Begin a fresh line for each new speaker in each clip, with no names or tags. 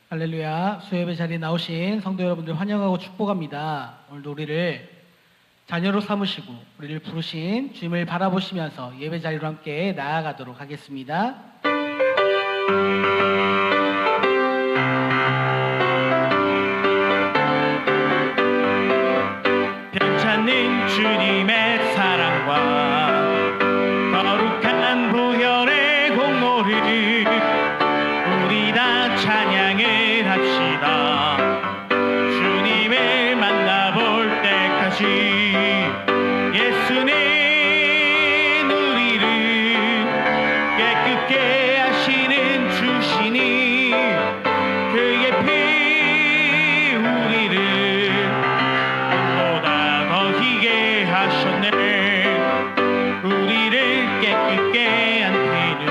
할렐루야. 수요예배 자리에 나오신 성도 여러분들 환영하고 축복합니다. 오늘도 우리를 자녀로 삼으시고 우리를 부르신 주님을 바라보시면서 예배 자리로 함께 나아가도록 하겠습니다.
편찮는 주님의 사랑과 거룩한 보혈의 공로를 우리 다 찬양을 합시다. 주님을 만나볼 때까지 예수는 우리를 깨끗게 하시는 주시니 그의 피 우리를 눈보다 더 희게 하셨네. 우리를 깨끗게 한 피는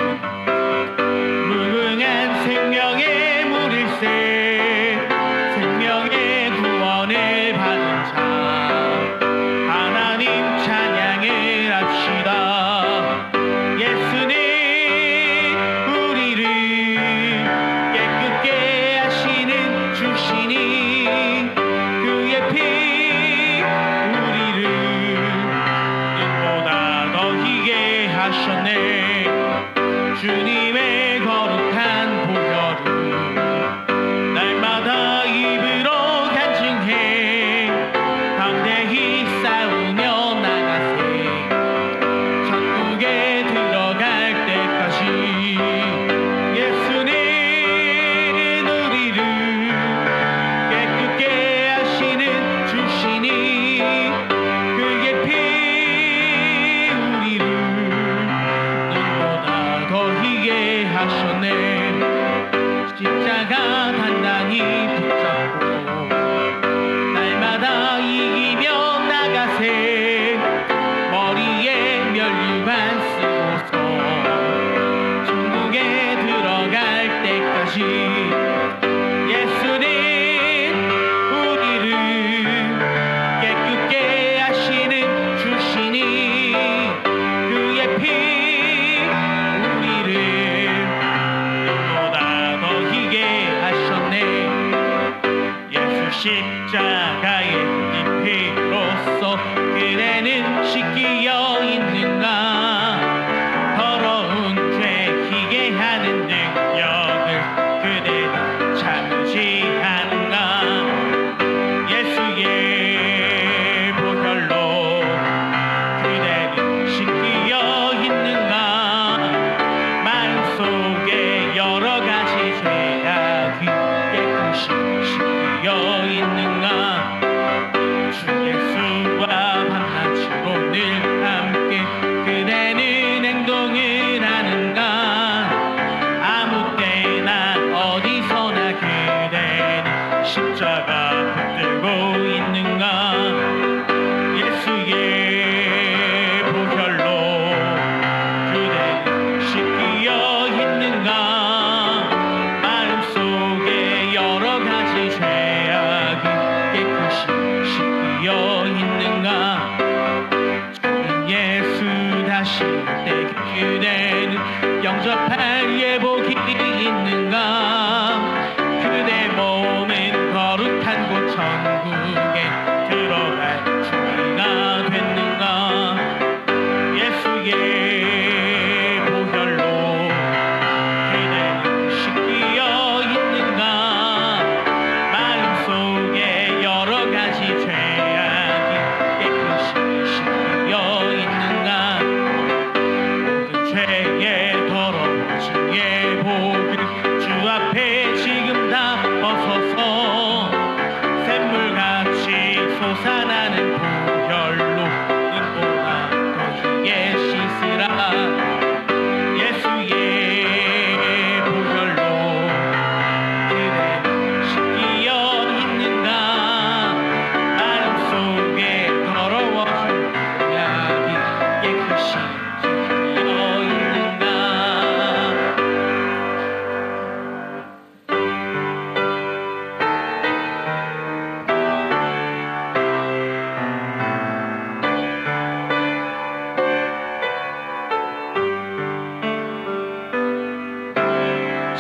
무궁한 생명의 물일세. 생명의 구원을 받은 자 하나님 찬양을 합시다. 예수는 우리를 깨끗게 하시는 주시니 그의 피 우리를 눈보다 더 희게 하셨네. 주님의 거룩한 보혈을 날마다 입으로 간증해 담대히 싸우며 나가세. 천국에 들어갈 때까지 예수는 우리를 깨끗게 하시는 주시니 그의 피 우리를 눈보다 더 희게 하셨네. 십자가 단단히 붙잡고 날마다 이기며 나가세. 머리에 면류관 쓰고서 천국에 들어갈 때까지 예수는 우리를 깨끗게 하시는 주시니 그의 피 우리를 눈보다 더 희게 하셨네. 예수 십자가의 이 피로써 그대는 씻기어 있는가. 더러운 죄 희게 하는 능력을 그대는 참지 않는가. 예수의 보혈로 그대는 씻기어 있는가. 마음속에 여러 가지 죄악이 깨끗이 씻기어 있는가. 주 예수와 밤낮으로 늘 함께 그대는 행동을 하는가. 아무 때나 어디서나 그대는 십자가 붙들고 있는가. 예수의 보혈로 그대는 씻기어 있는가. 마음속에 여러 가지 죄악이 깨끗이 씻기어 있는가. 주님 예수 다시 올 때 그대는 영접할 예복이 있는가. 그대 몸은 거룩한 곳 천국에 들어갈 준비가 됐는가. 예수의 보혈로 그대는 씻기어 있는가. 마음속에 여러 가지 죄악이 깨끗이 씻기어 있는가. 모든 죄의 더러워진 예복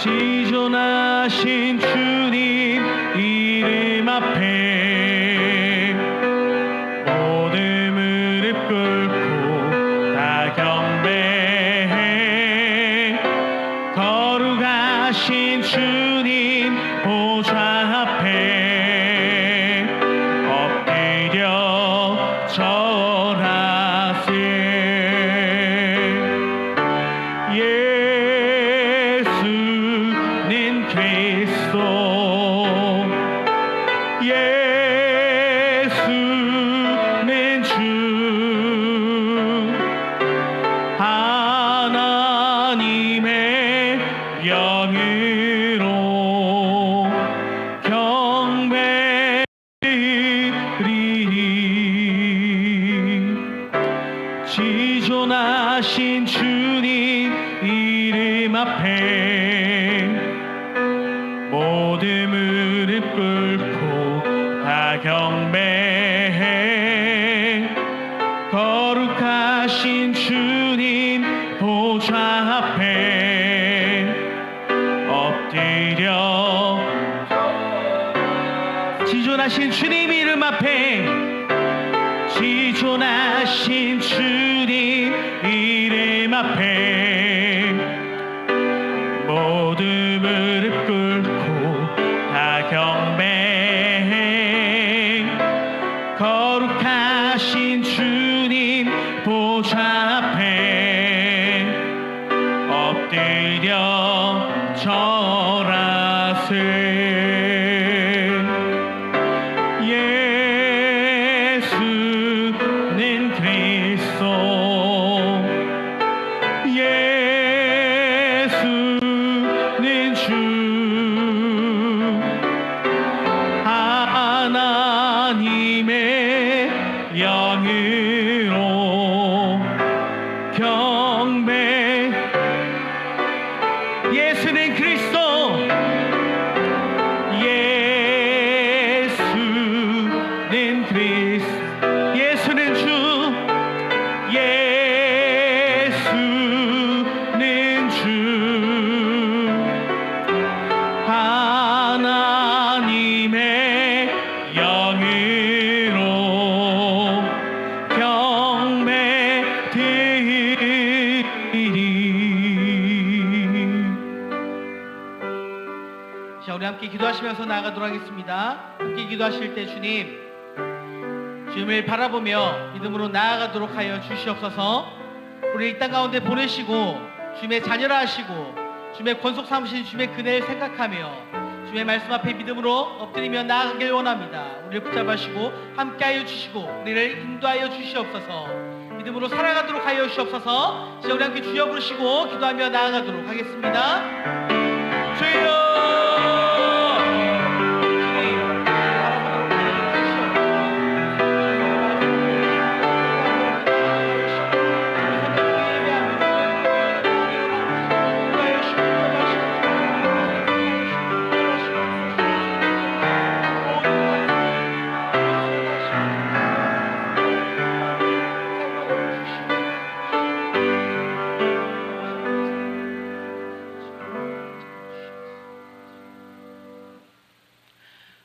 지존하신 주님 이름 앞에 모든 무릎 꿇고 다 경배해. 거룩하신 주님 보좌 앞에 엎드려 절하세. 예수는 그리스도, 예수는 주, 하나님의 영으로 경배드리니 지존하신 주님 이름 앞에 모든 무릎 꿇고 다 경배해. 거룩하신 주님 보좌 앞에 엎드려 지존하신 주님 이름 앞에, 지존하신 주님 이름 앞에 모두 무릎 꿇고 다 경배해. 거룩하신 주님 보좌 앞에 엎드려 절하세. 예수는 그리스도, 예수는 주, 하나님의 영으로 경배. 예수는 그리스도, 예수는 그리스도, 예수는 주, 예수는 주, 하나님의 영으로 경배드리니.
자, 우리 함께 기도하시면서 나아가도록 하겠습니다. 함께 기도하실 때 주님을 바라보며 믿음으로 나아가도록 하여 주시옵소서. 우리 이 땅 가운데 보내시고 주님의 자녀라 하시고 주님의 권속 삼으신 주님의 그네를 생각하며 주님의 말씀 앞에 믿음으로 엎드리며 나아가길 원합니다. 우리를 붙잡으시고 함께하여 주시고 우리를 인도하여 주시옵소서. 믿음으로 살아가도록 하여 주시옵소서. 이제 우리 함께 주여 부르시고 기도하며 나아가도록 하겠습니다. 주여!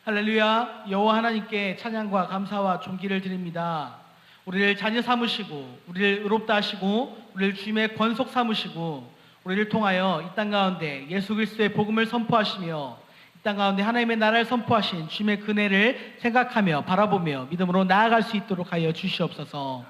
할렐루야. 여호와 하나님께 찬양과 감사와 존귀를 드립니다. 우리를 자녀 삼으시고 우리를 의롭다 하시고 우리를 주님의 권속 삼으시고 우리를 통하여 이 땅 가운데 예수 그리스도의 복음을 선포하시며 이 땅 가운데 하나님의 나라를 선포하신 주님의 그네를 생각하며 바라보며 믿음으로 나아갈 수 있도록 하여 주시옵소서.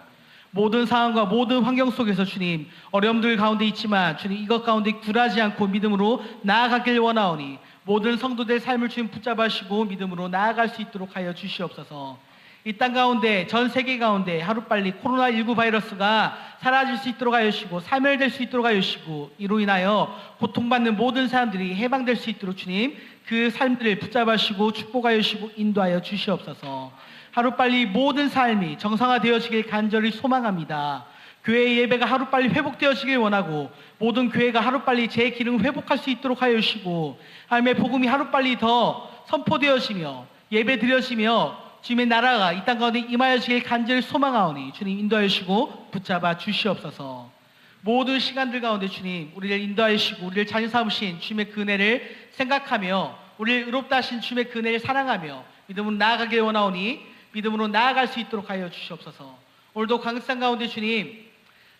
모든 상황과 모든 환경 속에서 주님 어려움들 가운데 있지만 주님 이것 가운데 굴하지 않고 믿음으로 나아가길 원하오니 모든 성도들의 삶을 주님 붙잡으시고 믿음으로 나아갈 수 있도록 하여 주시옵소서. 이 땅 가운데 전 세계 가운데 하루빨리 코로나19 바이러스가 사라질 수 있도록 하여 주시고 사멸될 수 있도록 하여 주시고 이로 인하여 고통받는 모든 사람들이 해방될 수 있도록 주님 그 삶들을 붙잡으시고 축복하여 주시고 인도하여 주시옵소서. 하루빨리 모든 삶이 정상화되어지길 간절히 소망합니다. 교회의 예배가 하루빨리 회복되어지길 원하고 모든 교회가 하루빨리 제 기능 회복할 수 있도록 하여 주시고 하나님의 복음이 하루빨리 더 선포되어지며 예배 드려지며 주님의 나라가 이 땅 가운데 임하여지길 간절히 소망하오니 주님 인도하여 주시고 붙잡아 주시옵소서. 모든 시간들 가운데 주님 우리를 인도하여 주시고 우리를 자녀 삼으신 주님의 그 은혜를 생각하며 우리를 의롭다 하신 주님의 그 은혜를 사랑하며 믿음으로 나아가길 원하오니 믿음으로 나아갈 수 있도록 하여 주시옵소서. 오늘도 강산 가운데 주님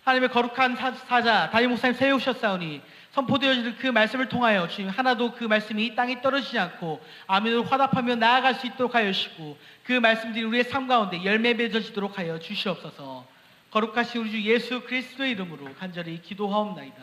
하나님의 거룩한 사자 다윗 목사님 세우셨사오니 선포되어지는 그 말씀을 통하여 주님 하나도 그 말씀이 땅에 떨어지지 않고 아멘으로 화답하며 나아갈 수 있도록 하여 주시고 그 말씀들이 우리의 삶 가운데 열매 맺어지도록 하여 주시옵소서. 거룩하신 우리 주 예수 그리스도의 이름으로 간절히 기도하옵나이다.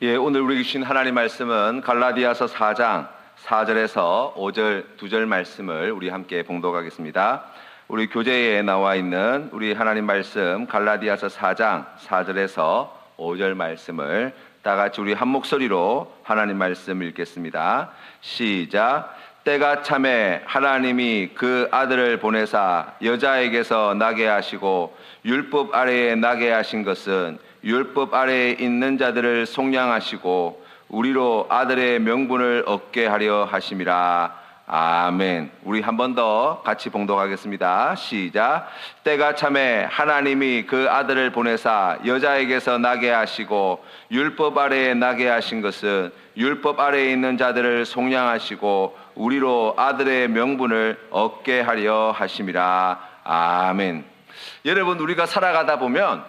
예, 오늘 우리에게 주신 하나님 말씀은 갈라디아서 4장 4절에서 5절 2절 말씀을 우리 함께 봉독하겠습니다. 우리 교재에 나와 있는 우리 하나님 말씀 갈라디아서 4장 4절에서 5절 말씀을 다 같이 우리 한 목소리로 하나님 말씀 읽겠습니다. 시작. 때가 참에 하나님이 그 아들을 보내사 여자에게서 나게 하시고 율법 아래에 나게 하신 것은 율법 아래에 있는 자들을 속량하시고 우리로 아들의 명분을 얻게 하려 하심이라. 아멘. 우리 한 번 더 같이 봉독하겠습니다. 시작. 때가 참에 하나님이 그 아들을 보내사 여자에게서 나게 하시고 율법 아래에 나게 하신 것은 율법 아래에 있는 자들을 속량하시고 우리로 아들의 명분을 얻게 하려 하심이라. 아멘. 여러분, 우리가 살아가다 보면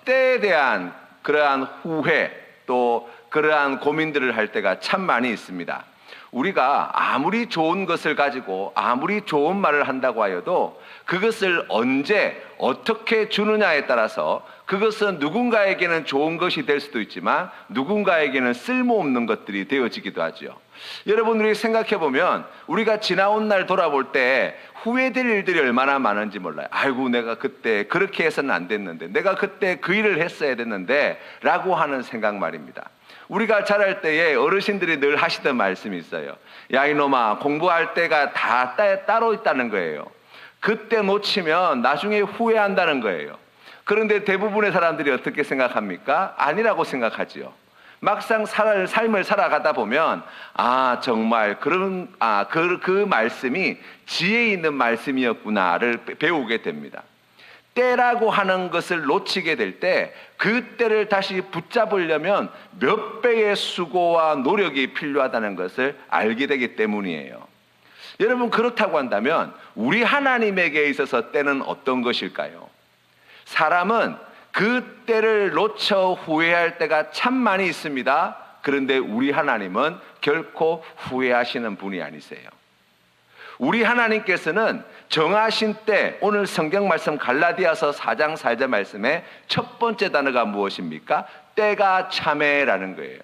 때에 대한 그러한 후회 또 그러한 고민들을 할 때가 참 많이 있습니다. 우리가 아무리 좋은 것을 가지고 아무리 좋은 말을 한다고 하여도 그것을 언제 어떻게 주느냐에 따라서 그것은 누군가에게는 좋은 것이 될 수도 있지만 누군가에게는 쓸모없는 것들이 되어지기도 하죠. 여러분, 우리 생각해 보면 우리가 지나온 날 돌아볼 때 후회될 일들이 얼마나 많은지 몰라요. 아이고, 내가 그때 그렇게 해서는 안 됐는데, 내가 그때 그 일을 했어야 됐는데 라고 하는 생각 말입니다. 우리가 자랄 때에 어르신들이 늘 하시던 말씀이 있어요. 야, 이놈아, 공부할 때가 다 따로 있다는 거예요. 그때 놓치면 나중에 후회한다는 거예요. 그런데 대부분의 사람들이 어떻게 생각합니까? 아니라고 생각하지요. 막상 삶을 살아가다 보면 정말 그 말씀이 지혜 있는 말씀이었구나를 배우게 됩니다. 때라고 하는 것을 놓치게 될 때 그 때를 다시 붙잡으려면 몇 배의 수고와 노력이 필요하다는 것을 알게 되기 때문이에요. 여러분, 그렇다고 한다면 우리 하나님에게 있어서 때는 어떤 것일까요? 사람은 그 때를 놓쳐 후회할 때가 참 많이 있습니다. 그런데 우리 하나님은 결코 후회하시는 분이 아니세요. 우리 하나님께서는 정하신 때, 오늘 성경 말씀 갈라디아서 4장 4절 말씀의 첫 번째 단어가 무엇입니까? 때가 참에라는 거예요.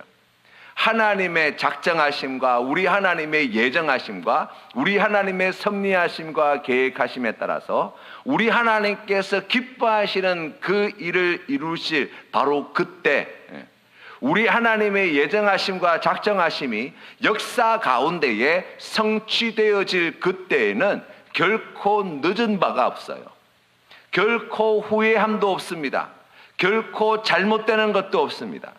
하나님의 작정하심과 우리 하나님의 예정하심과 우리 하나님의 섭리하심과 계획하심에 따라서 우리 하나님께서 기뻐하시는 그 일을 이루실 바로 그때, 우리 하나님의 예정하심과 작정하심이 역사 가운데에 성취되어질 그때에는 결코 늦은 바가 없어요. 결코 후회함도 없습니다. 결코 잘못되는 것도 없습니다.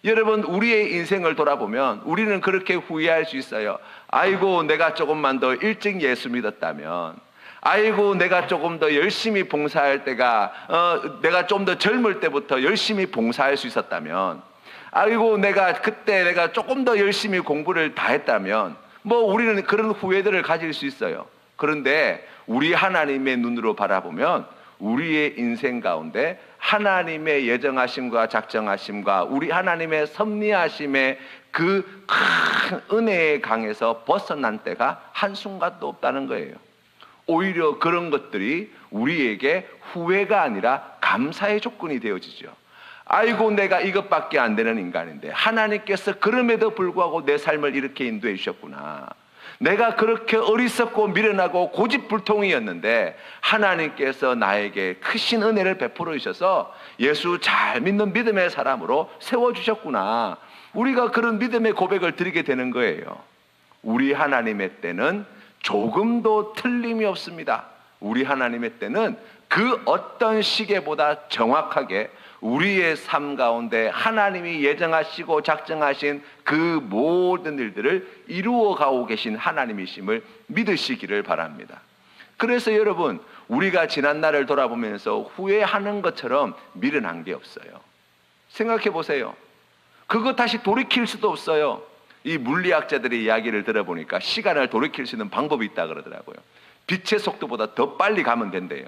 여러분, 우리의 인생을 돌아보면 우리는 그렇게 후회할 수 있어요. 아이고, 내가 조금만 더 일찍 예수 믿었다면, 아이고, 내가 조금 더 열심히 봉사할 때가 내가 좀 더 젊을 때부터 열심히 봉사할 수 있었다면, 아이고, 그때 내가 조금 더 열심히 공부를 다 했다면, 우리는 그런 후회들을 가질 수 있어요. 그런데 우리 하나님의 눈으로 바라보면 우리의 인생 가운데 하나님의 예정하심과 작정하심과 우리 하나님의 섭리하심의 그 큰 은혜의 강에서 벗어난 때가 한순간도 없다는 거예요. 오히려 그런 것들이 우리에게 후회가 아니라 감사의 조건이 되어지죠. 아이고, 내가 이것밖에 안 되는 인간인데 하나님께서 그럼에도 불구하고 내 삶을 이렇게 인도해 주셨구나. 내가 그렇게 어리석고 미련하고 고집불통이었는데 하나님께서 나에게 크신 은혜를 베풀어 주셔서 예수 잘 믿는 믿음의 사람으로 세워주셨구나. 우리가 그런 믿음의 고백을 드리게 되는 거예요. 우리 하나님의 때는 조금도 틀림이 없습니다. 우리 하나님의 때는 그 어떤 시계보다 정확하게 우리의 삶 가운데 하나님이 예정하시고 작정하신 그 모든 일들을 이루어 가고 계신 하나님이심을 믿으시기를 바랍니다. 그래서 여러분, 우리가 지난 날을 돌아보면서 후회하는 것처럼 미련한 게 없어요. 생각해 보세요. 그거 다시 돌이킬 수도 없어요. 이 물리학자들의 이야기를 들어보니까 시간을 돌이킬 수 있는 방법이 있다 그러더라고요. 빛의 속도보다 더 빨리 가면 된대요.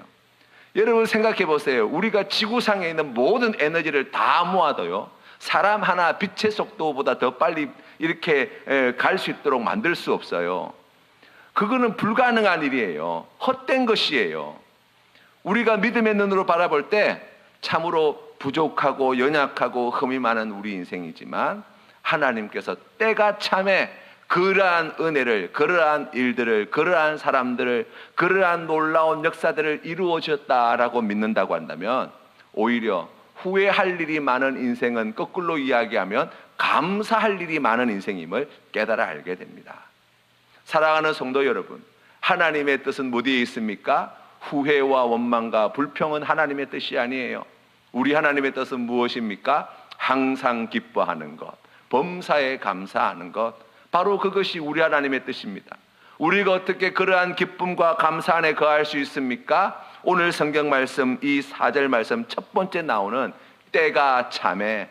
여러분 생각해 보세요. 우리가 지구상에 있는 모든 에너지를 다 모아도요, 사람 하나 빛의 속도보다 더 빨리 이렇게 갈 수 있도록 만들 수 없어요. 그거는 불가능한 일이에요. 헛된 것이에요. 우리가 믿음의 눈으로 바라볼 때 참으로 부족하고 연약하고 흠이 많은 우리 인생이지만, 하나님께서 때가 참에 그러한 은혜를, 그러한 일들을, 그러한 사람들을, 그러한 놀라운 역사들을 이루어 주셨다라고 믿는다고 한다면, 오히려 후회할 일이 많은 인생은 거꾸로 이야기하면 감사할 일이 많은 인생임을 깨달아 알게 됩니다. 사랑하는 성도 여러분, 하나님의 뜻은 어디에 있습니까? 후회와 원망과 불평은 하나님의 뜻이 아니에요. 우리 하나님의 뜻은 무엇입니까? 항상 기뻐하는 것, 범사에 감사하는 것, 바로 그것이 우리 하나님의 뜻입니다. 우리가 어떻게 그러한 기쁨과 감사 안에 거할 수 있습니까? 오늘 성경 말씀 이 4절 말씀 첫 번째 나오는 때가 참에,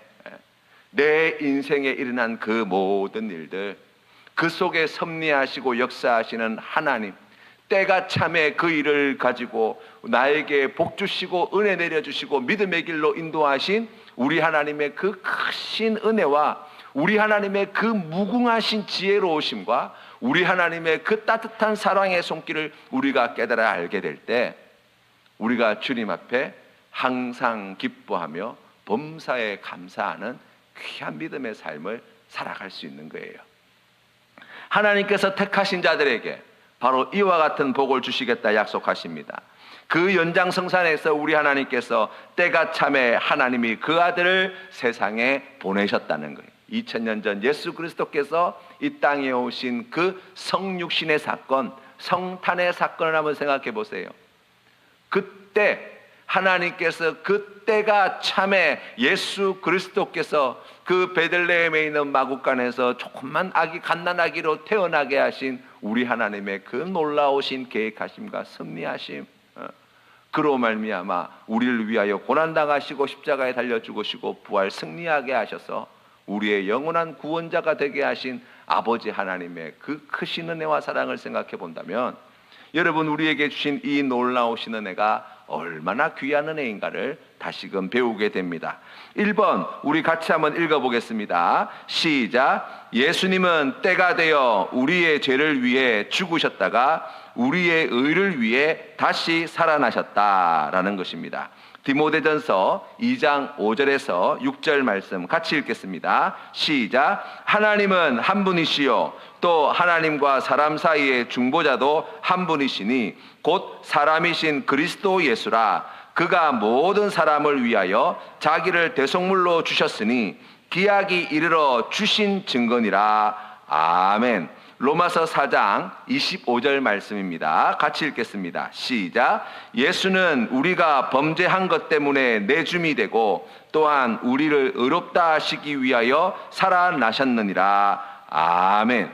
내 인생에 일어난 그 모든 일들, 그 속에 섭리하시고 역사하시는 하나님, 때가 참에 그 일을 가지고 나에게 복 주시고 은혜 내려주시고 믿음의 길로 인도하신 우리 하나님의 그 크신 은혜와 우리 하나님의 그 무궁하신 지혜로우심과 우리 하나님의 그 따뜻한 사랑의 손길을 우리가 깨달아 알게 될 때, 우리가 주님 앞에 항상 기뻐하며 범사에 감사하는 귀한 믿음의 삶을 살아갈 수 있는 거예요. 하나님께서 택하신 자들에게 바로 이와 같은 복을 주시겠다 약속하십니다. 그 연장성산에서 우리 하나님께서 때가 참에 하나님이 그 아들을 세상에 보내셨다는 거예요. 2000년 전 예수 그리스도께서 이 땅에 오신 그 성육신의 사건, 성탄의 사건을 한번 생각해 보세요. 그때 하나님께서 그때가 참에 예수 그리스도께서 그 베들레헴에 있는 마구간에서 조금만 아기, 갓난아기로 태어나게 하신 우리 하나님의 그 놀라우신 계획하심과 섭리하심, 그로 말미암아 우리를 위하여 고난당하시고 십자가에 달려 죽으시고 부활 승리하게 하셔서 우리의 영원한 구원자가 되게 하신 아버지 하나님의 그 크신 은혜와 사랑을 생각해 본다면, 여러분, 우리에게 주신 이 놀라우신 은혜가 얼마나 귀한 은혜인가를 다시금 배우게 됩니다. 1번 우리 같이 한번 읽어보겠습니다. 시작. 예수님은 때가 되어 우리의 죄를 위해 죽으셨다가 우리의 의를 위해 다시 살아나셨다라는 것입니다. 디모데전서 2장 5절에서 6절 말씀 같이 읽겠습니다. 시작. 하나님은 한 분이시요 또 하나님과 사람 사이의 중보자도 한 분이시니 곧 사람이신 그리스도 예수라. 그가 모든 사람을 위하여 자기를 대속물로 주셨으니 기약이 이르러 주신 증거니라. 아멘. 로마서 4장 25절 말씀입니다. 같이 읽겠습니다. 시작. 예수는 우리가 범죄한 것 때문에 내줌이 되고 또한 우리를 의롭다 하시기 위하여 살아나셨느니라. 아멘.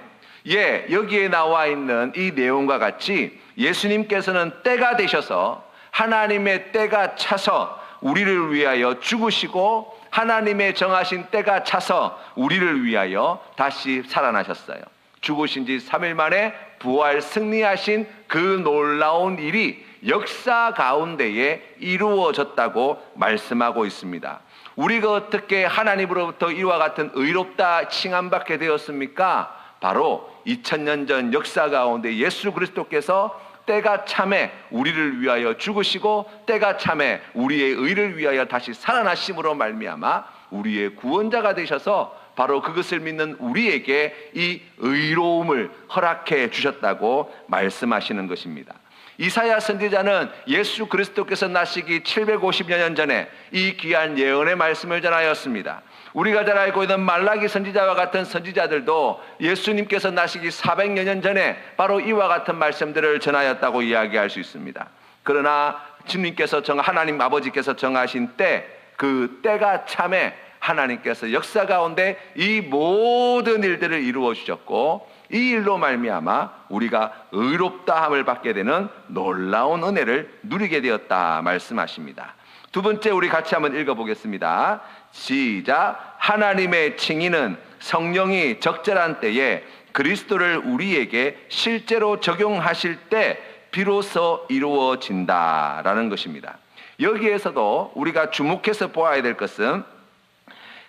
예, 여기에 나와 있는 이 내용과 같이 예수님께서는 때가 되셔서 하나님의 때가 차서 우리를 위하여 죽으시고 하나님의 정하신 때가 차서 우리를 위하여 다시 살아나셨어요. 죽으신 지 3일 만에 부활 승리하신 그 놀라운 일이 역사 가운데에 이루어졌다고 말씀하고 있습니다. 우리가 어떻게 하나님으로부터 이와 같은 의롭다 칭함받게 되었습니까? 바로 2000년 전 역사 가운데 예수 그리스도께서 때가 참에 우리를 위하여 죽으시고 때가 참에 우리의 의를 위하여 다시 살아나심으로 말미암아 우리의 구원자가 되셔서 바로 그것을 믿는 우리에게 이 의로움을 허락해 주셨다고 말씀하시는 것입니다. 이사야 선지자는 예수 그리스도께서 나시기 750여 년 전에 이 귀한 예언의 말씀을 전하였습니다. 우리가 잘 알고 있는 말라기 선지자와 같은 선지자들도 예수님께서 나시기 400여 년 전에 바로 이와 같은 말씀들을 전하였다고 이야기할 수 있습니다. 그러나 주님께서 하나님 아버지께서 정하신 때, 그 때가 참에 하나님께서 역사 가운데 이 모든 일들을 이루어 주셨고, 이 일로 말미암아 우리가 의롭다함을 받게 되는 놀라운 은혜를 누리게 되었다 말씀하십니다. 두 번째, 우리 같이 한번 읽어보겠습니다. 시작. 하나님의 칭의는 성령이 적절한 때에 그리스도를 우리에게 실제로 적용하실 때 비로소 이루어진다라는 것입니다. 여기에서도 우리가 주목해서 보아야 될 것은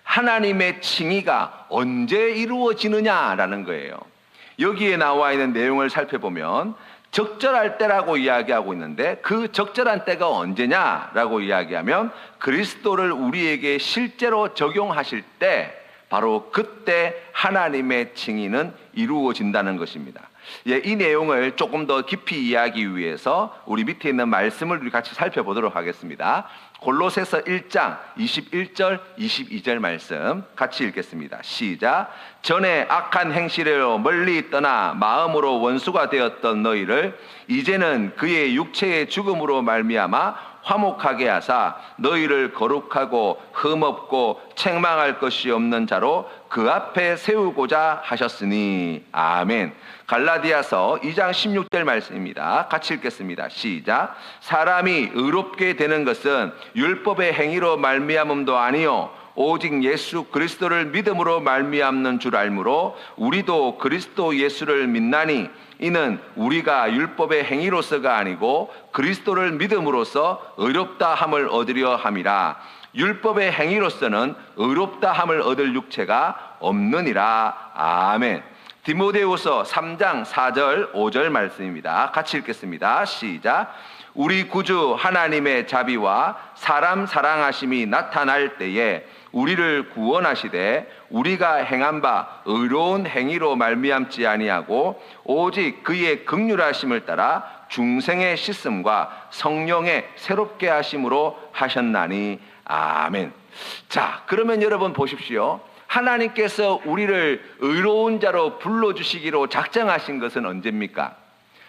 하나님의 칭의가 언제 이루어지느냐라는 거예요. 여기에 나와 있는 내용을 살펴보면 적절할 때라고 이야기하고 있는데, 그 적절한 때가 언제냐라고 이야기하면 그리스도를 우리에게 실제로 적용하실 때, 바로 그때 하나님의 칭의는 이루어진다는 것입니다. 이 내용을 조금 더 깊이 이해하기 위해서 우리 밑에 있는 말씀을 우리 같이 살펴보도록 하겠습니다. 골로새서 1장 21절 22절 말씀 같이 읽겠습니다. 시작. 전에 악한 행실로 멀리 떠나 마음으로 원수가 되었던 너희를 이제는 그의 육체의 죽음으로 말미암아 화목하게 하사 너희를 거룩하고 흠없고 책망할 것이 없는 자로 그 앞에 세우고자 하셨으니. 아멘. 갈라디아서 2장 16절 말씀입니다. 같이 읽겠습니다. 시작. 사람이 의롭게 되는 것은 율법의 행위로 말미암음도 아니요 오직 예수 그리스도를 믿음으로 말미암는 줄 알므로 우리도 그리스도 예수를 믿나니 이는 우리가 율법의 행위로서가 아니고 그리스도를 믿음으로써 의롭다 함을 얻으려 함이라. 율법의 행위로서는 의롭다 함을 얻을 육체가 없느니라. 아멘. 디모데후서 3장 4절 5절 말씀입니다. 같이 읽겠습니다. 시작. 우리 구주 하나님의 자비와 사람 사랑하심이 나타날 때에 우리를 구원하시되 우리가 행한 바 의로운 행위로 말미암지 아니하고 오직 그의 긍휼하심을 따라 중생의 씻음과 성령의 새롭게 하심으로 하셨나니. 아멘. 자, 그러면 여러분 보십시오. 하나님께서 우리를 의로운 자로 불러주시기로 작정하신 것은 언제입니까?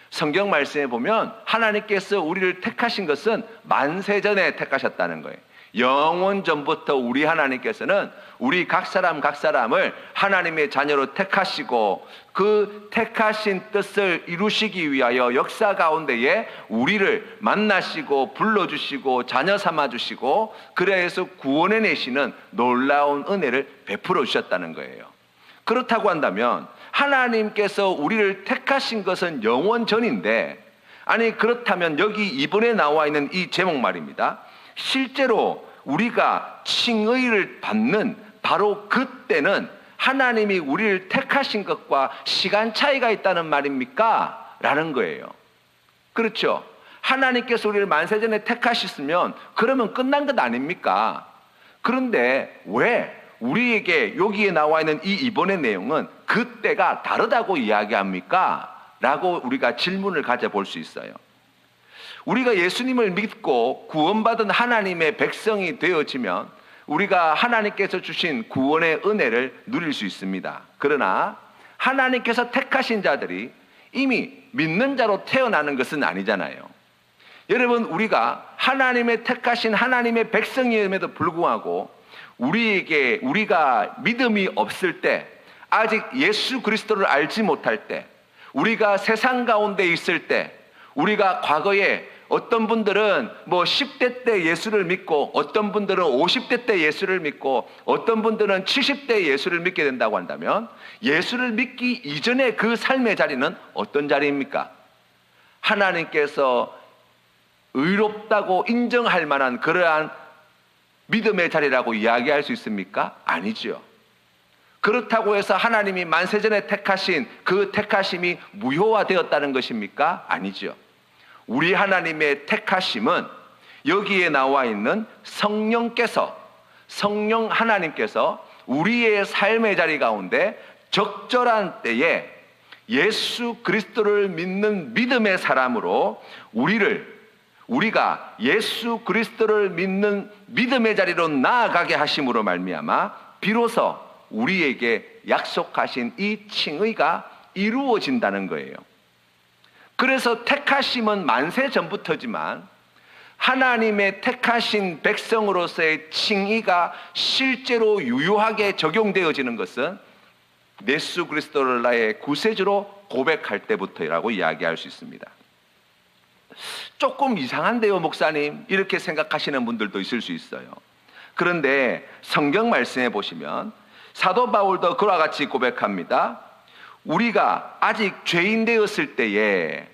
성경 말씀에 보면 하나님께서 우리를 택하신 것은 만세전에 택하셨다는 거예요. 영원 전부터 우리 하나님께서는 우리 각 사람을 하나님의 자녀로 택하시고, 그 택하신 뜻을 이루시기 위하여 역사 가운데에 우리를 만나시고 불러주시고 자녀 삼아주시고, 그래서 구원해 내시는 놀라운 은혜를 베풀어 주셨다는 거예요. 그렇다고 한다면 하나님께서 우리를 택하신 것은 영원 전인데, 아니 그렇다면 여기 이번에 나와 있는 이 제목 말입니다. 실제로 우리가 칭의를 받는 바로 그때는 하나님이 우리를 택하신 것과 시간 차이가 있다는 말입니까? 라는 거예요. 그렇죠? 하나님께서 우리를 만세전에 택하셨으면 그러면 끝난 것 아닙니까? 그런데 왜 우리에게 여기에 나와 있는 이 이번의 내용은 그때가 다르다고 이야기합니까? 라고 우리가 질문을 가져볼 수 있어요. 우리가 예수님을 믿고 구원받은 하나님의 백성이 되어지면 우리가 하나님께서 주신 구원의 은혜를 누릴 수 있습니다. 그러나 하나님께서 택하신 자들이 이미 믿는 자로 태어나는 것은 아니잖아요. 여러분, 우리가 하나님의 택하신 하나님의 백성임에도 불구하고 우리가 믿음이 없을 때, 아직 예수 그리스도를 알지 못할 때, 우리가 세상 가운데 있을 때, 우리가 과거에 어떤 분들은 10대 때 예수를 믿고, 어떤 분들은 50대 때 예수를 믿고, 어떤 분들은 70대 예수를 믿게 된다고 한다면, 예수를 믿기 이전의 그 삶의 자리는 어떤 자리입니까? 하나님께서 의롭다고 인정할 만한 그러한 믿음의 자리라고 이야기할 수 있습니까? 아니죠. 그렇다고 해서 하나님이 만세전에 택하신 그 택하심이 무효화되었다는 것입니까? 아니죠. 우리 하나님의 택하심은 여기에 나와 있는 성령 하나님께서 우리의 삶의 자리 가운데 적절한 때에 예수 그리스도를 믿는 믿음의 사람으로 우리가 예수 그리스도를 믿는 믿음의 자리로 나아가게 하심으로 말미암아 비로소 우리에게 약속하신 이 칭의가 이루어진다는 거예요. 그래서 택하심은 만세 전부터지만 하나님의 택하신 백성으로서의 칭의가 실제로 유효하게 적용되어지는 것은 예수 그리스도를 나의 구세주로 고백할 때부터라고 이야기할 수 있습니다. 조금 이상한데요, 목사님? 이렇게 생각하시는 분들도 있을 수 있어요. 그런데 성경 말씀에 보시면 사도 바울도 그와 같이 고백합니다. 우리가 아직 죄인 되었을 때에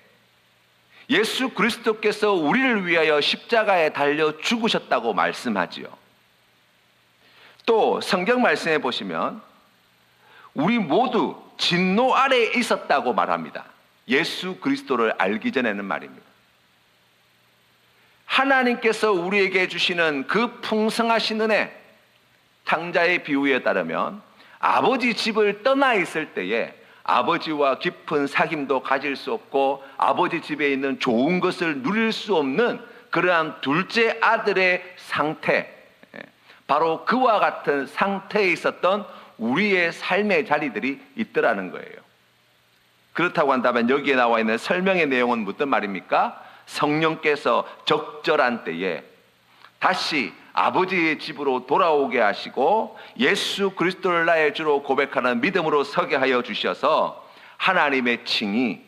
예수 그리스도께서 우리를 위하여 십자가에 달려 죽으셨다고 말씀하지요. 또 성경 말씀에 보시면 우리 모두 진노 아래에 있었다고 말합니다. 예수 그리스도를 알기 전에는 말입니다. 하나님께서 우리에게 주시는 그 풍성하신 은혜, 탕자의 비유에 따르면 아버지 집을 떠나 있을 때에 아버지와 깊은 사귐도 가질 수 없고 아버지 집에 있는 좋은 것을 누릴 수 없는 그러한 둘째 아들의 상태, 바로 그와 같은 상태에 있었던 우리의 삶의 자리들이 있더라는 거예요. 그렇다고 한다면 여기에 나와 있는 설명의 내용은 무슨 말입니까? 성령께서 적절한 때에 다시 아버지의 집으로 돌아오게 하시고 예수 그리스도를 나의 주로 고백하는 믿음으로 서게 하여 주셔서 하나님의 칭이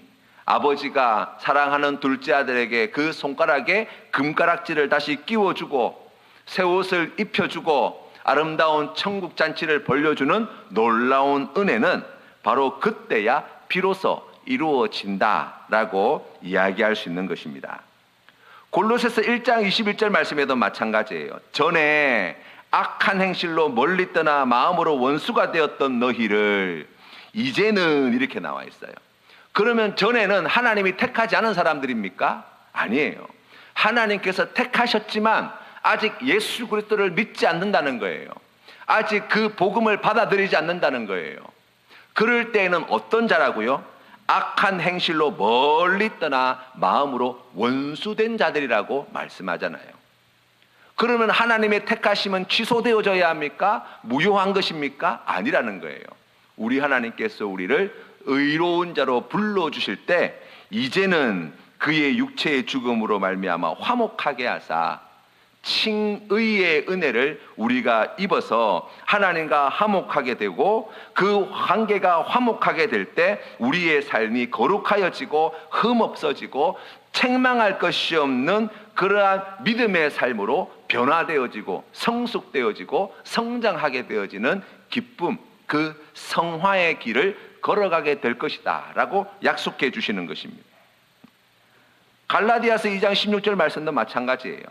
아버지가 사랑하는 둘째 아들에게 그 손가락에 금가락지를 다시 끼워주고 새 옷을 입혀주고 아름다운 천국 잔치를 벌려주는 놀라운 은혜는 바로 그때야 비로소 이루어진다라고 이야기할 수 있는 것입니다. 골로새서 1장 21절 말씀에도 마찬가지예요. 전에 악한 행실로 멀리 떠나 마음으로 원수가 되었던 너희를 이제는 이렇게 나와 있어요. 그러면 전에는 하나님이 택하지 않은 사람들입니까? 아니에요. 하나님께서 택하셨지만 아직 예수 그리스도를 믿지 않는다는 거예요. 아직 그 복음을 받아들이지 않는다는 거예요. 그럴 때에는 어떤 자라고요? 악한 행실로 멀리 떠나 마음으로 원수된 자들이라고 말씀하잖아요. 그러면 하나님의 택하심은 취소되어져야 합니까? 무효한 것입니까? 아니라는 거예요. 우리 하나님께서 우리를 의로운 자로 불러주실 때 이제는 그의 육체의 죽음으로 말미암아 화목하게 하사 칭의의 은혜를 우리가 입어서 하나님과 화목하게 되고 그 관계가 화목하게 될 때 우리의 삶이 거룩하여지고 흠없어지고 책망할 것이 없는 그러한 믿음의 삶으로 변화되어지고 성숙되어지고 성장하게 되어지는 기쁨, 그 성화의 길을 걸어가게 될 것이다 라고 약속해 주시는 것입니다. 갈라디아서 2장 16절 말씀도 마찬가지예요.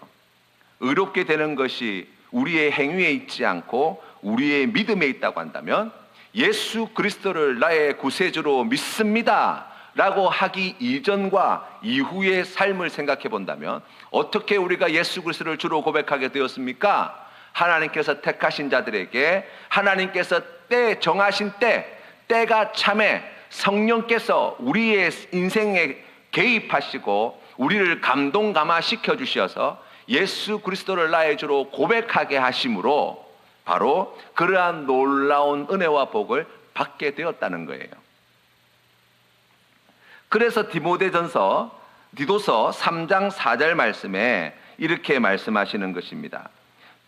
의롭게 되는 것이 우리의 행위에 있지 않고 우리의 믿음에 있다고 한다면 예수 그리스도를 나의 구세주로 믿습니다 라고 하기 이전과 이후의 삶을 생각해 본다면 어떻게 우리가 예수 그리스도를 주로 고백하게 되었습니까? 하나님께서 택하신 자들에게 하나님께서 정하신 때가 참에 성령께서 우리의 인생에 개입하시고 우리를 감동감화시켜 주셔서 예수 그리스도를 나의 주로 고백하게 하심으로 바로 그러한 놀라운 은혜와 복을 받게 되었다는 거예요. 그래서 디도서 3장 4절 말씀에 이렇게 말씀하시는 것입니다.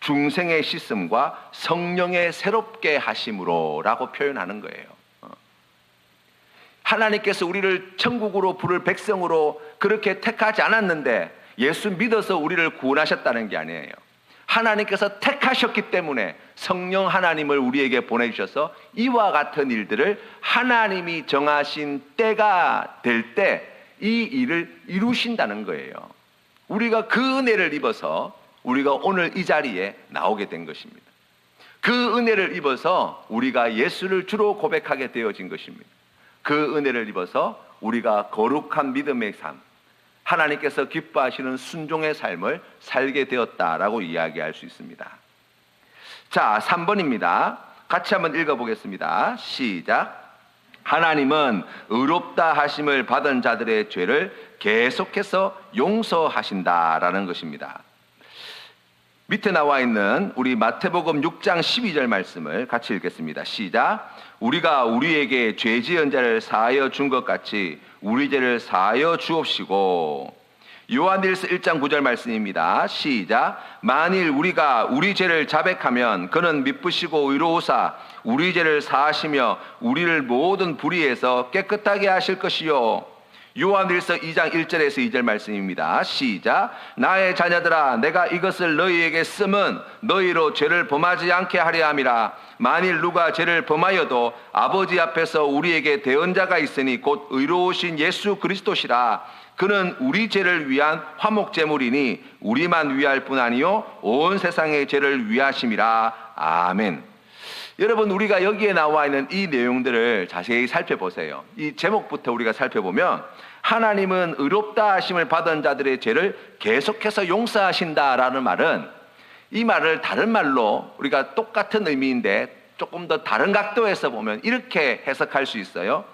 중생의 씻음과 성령의 새롭게 하심으로 라고 표현하는 거예요. 하나님께서 우리를 천국으로 부를 백성으로 그렇게 택하지 않았는데 예수 믿어서 우리를 구원하셨다는 게 아니에요. 하나님께서 택하셨기 때문에 성령 하나님을 우리에게 보내주셔서 이와 같은 일들을 하나님이 정하신 때가 될 때 이 일을 이루신다는 거예요. 우리가 그 은혜를 입어서 우리가 오늘 이 자리에 나오게 된 것입니다. 그 은혜를 입어서 우리가 예수를 주로 고백하게 되어진 것입니다. 그 은혜를 입어서 우리가 거룩한 믿음의 삶, 하나님께서 기뻐하시는 순종의 삶을 살게 되었다라고 이야기할 수 있습니다. 자, 3번입니다. 같이 한번 읽어보겠습니다. 시작. 하나님은 의롭다 하심을 받은 자들의 죄를 계속해서 용서하신다라는 것입니다. 밑에 나와 있는 우리 마태복음 6장 12절 말씀을 같이 읽겠습니다. 시작. 우리가 우리에게 죄 지은 자를 사하여 준 것 같이 우리 죄를 사하여 주옵시고 요한일서 1장 9절 말씀입니다. 시작. 만일 우리가 우리 죄를 자백하면 그는 미쁘시고 의로우사 우리 죄를 사하시며 우리를 모든 불의에서 깨끗하게 하실 것이요. 요한일서 2장 1절에서 2절 말씀입니다. 시작. 나의 자녀들아 내가 이것을 너희에게 쓰면 너희로 죄를 범하지 않게 하려 함이라. 만일 누가 죄를 범하여도 아버지 앞에서 우리에게 대언자가 있으니 곧 의로우신 예수 그리스도시라. 그는 우리 죄를 위한 화목제물이니 우리만 위할 뿐 아니요 온 세상의 죄를 위하심이라. 아멘. 여러분, 우리가 여기에 나와 있는 이 내용들을 자세히 살펴보세요. 이 제목부터 우리가 살펴보면 하나님은 의롭다 하심을 받은 자들의 죄를 계속해서 용서하신다라는 말은, 이 말을 다른 말로 우리가 똑같은 의미인데 조금 더 다른 각도에서 보면 이렇게 해석할 수 있어요.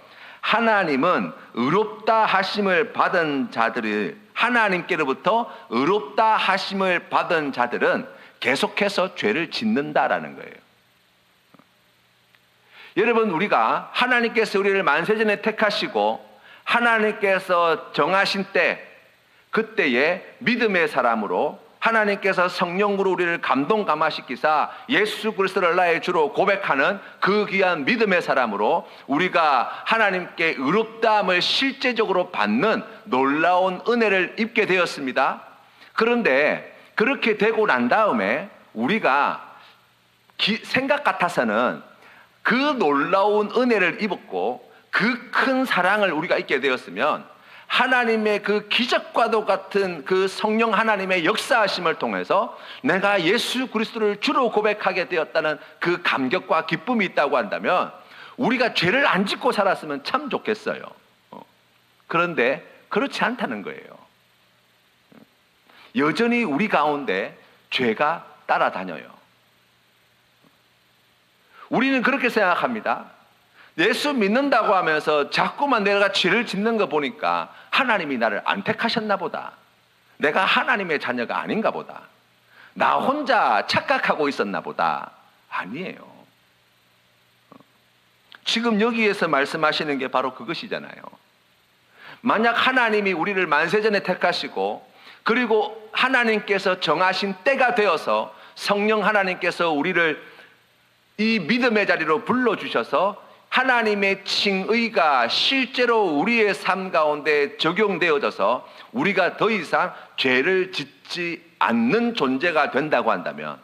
하나님은 의롭다 하심을 받은 자들을, 하나님께로부터 의롭다 하심을 받은 자들은 계속해서 죄를 짓는다라는 거예요. 여러분, 우리가 하나님께서 우리를 만세전에 택하시고 하나님께서 정하신 때, 그때에 믿음의 사람으로 하나님께서 성령으로 우리를 감동 감화시키사 예수 그리스도를 나의 주로 고백하는 그 귀한 믿음의 사람으로 우리가 하나님께 의롭다함을 실제적으로 받는 놀라운 은혜를 입게 되었습니다. 그런데 그렇게 되고 난 다음에 우리가 생각 같아서는 그 놀라운 은혜를 입었고 그 큰 사랑을 우리가 입게 되었으면 하나님의 그 기적과도 같은 그 성령 하나님의 역사하심을 통해서 내가 예수 그리스도를 주로 고백하게 되었다는 그 감격과 기쁨이 있다고 한다면 우리가 죄를 안 짓고 살았으면 참 좋겠어요. 그런데 그렇지 않다는 거예요. 여전히 우리 가운데 죄가 따라다녀요. 우리는 그렇게 생각합니다. 예수 믿는다고 하면서 자꾸만 내가 죄를 짓는 거 보니까 하나님이 나를 안 택하셨나 보다. 내가 하나님의 자녀가 아닌가 보다. 나 혼자 착각하고 있었나 보다. 아니에요. 지금 여기에서 말씀하시는 게 바로 그것이잖아요. 만약 하나님이 우리를 만세전에 택하시고 그리고 하나님께서 정하신 때가 되어서 성령 하나님께서 우리를 이 믿음의 자리로 불러주셔서 하나님의 칭의가 실제로 우리의 삶 가운데 적용되어져서 우리가 더 이상 죄를 짓지 않는 존재가 된다고 한다면,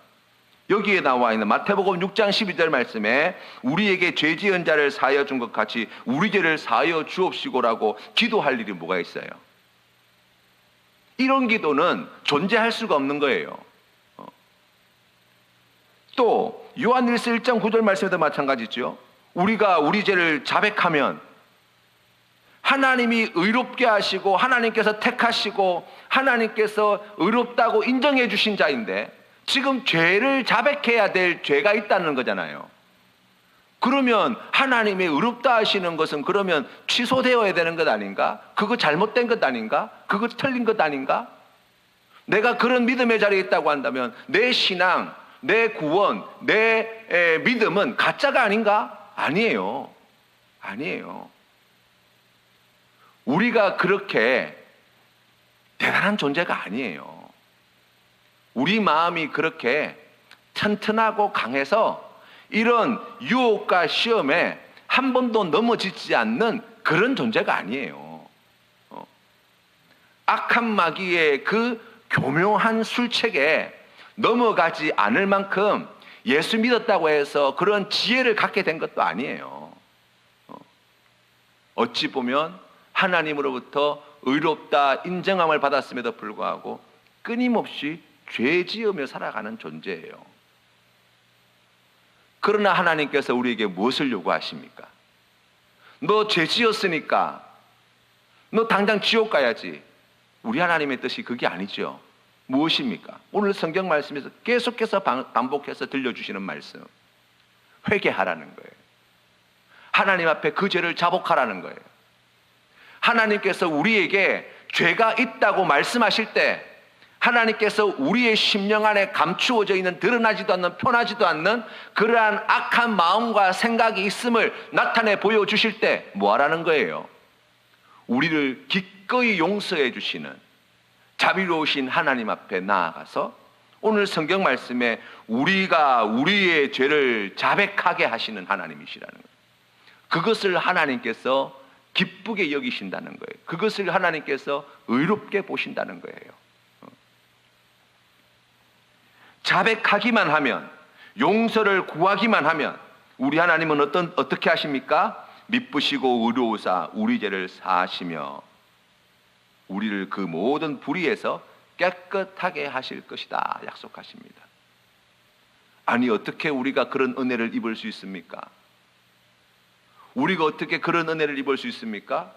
여기에 나와 있는 마태복음 6장 12절 말씀에 우리에게 죄 지은 자를 사하여 준 것 같이 우리 죄를 사하여 주옵시고라고 기도할 일이 뭐가 있어요? 이런 기도는 존재할 수가 없는 거예요. 또 요한일서 1장 9절 말씀에도 마찬가지죠. 우리가 우리 죄를 자백하면 하나님이 의롭게 하시고 하나님께서 택하시고 하나님께서 의롭다고 인정해 주신 자인데 지금 죄를 자백해야 될 죄가 있다는 거잖아요. 그러면 하나님의 의롭다 하시는 것은 그러면 취소되어야 되는 것 아닌가? 그거 잘못된 것 아닌가? 그거 틀린 것 아닌가? 내가 그런 믿음의 자리에 있다고 한다면 내 신앙, 내 구원, 내 믿음은 가짜가 아닌가? 아니에요. 아니에요. 우리가 그렇게 대단한 존재가 아니에요. 우리 마음이 그렇게 튼튼하고 강해서 이런 유혹과 시험에 한 번도 넘어지지 않는 그런 존재가 아니에요. 악한 마귀의 그 교묘한 술책에 넘어가지 않을 만큼 예수 믿었다고 해서 그런 지혜를 갖게 된 것도 아니에요. 어찌 보면 하나님으로부터 의롭다 인정함을 받았음에도 불구하고 끊임없이 죄 지으며 살아가는 존재예요. 그러나 하나님께서 우리에게 무엇을 요구하십니까? 너 죄 지었으니까 너 당장 지옥 가야지. 우리 하나님의 뜻이 그게 아니죠. 무엇입니까? 오늘 성경 말씀에서 계속해서 반복해서 들려주시는 말씀, 회개하라는 거예요. 하나님 앞에 그 죄를 자복하라는 거예요. 하나님께서 우리에게 죄가 있다고 말씀하실 때 하나님께서 우리의 심령 안에 감추어져 있는, 드러나지도 않는, 표나지도 않는 그러한 악한 마음과 생각이 있음을 나타내 보여주실 때 뭐 하라는 거예요? 우리를 기꺼이 용서해 주시는, 자비로우신 하나님 앞에 나아가서 오늘 성경 말씀에 우리가 우리의 죄를 자백하게 하시는 하나님이시라는 거예요. 그것을 하나님께서 기쁘게 여기신다는 거예요. 그것을 하나님께서 의롭게 보신다는 거예요. 자백하기만 하면, 용서를 구하기만 하면 우리 하나님은 어떻게 하십니까? 미쁘시고 의로우사 우리 죄를 사하시며 우리를 그 모든 불의에서 깨끗하게 하실 것이다 약속하십니다. 아니, 어떻게 우리가 그런 은혜를 입을 수 있습니까? 우리가 어떻게 그런 은혜를 입을 수 있습니까?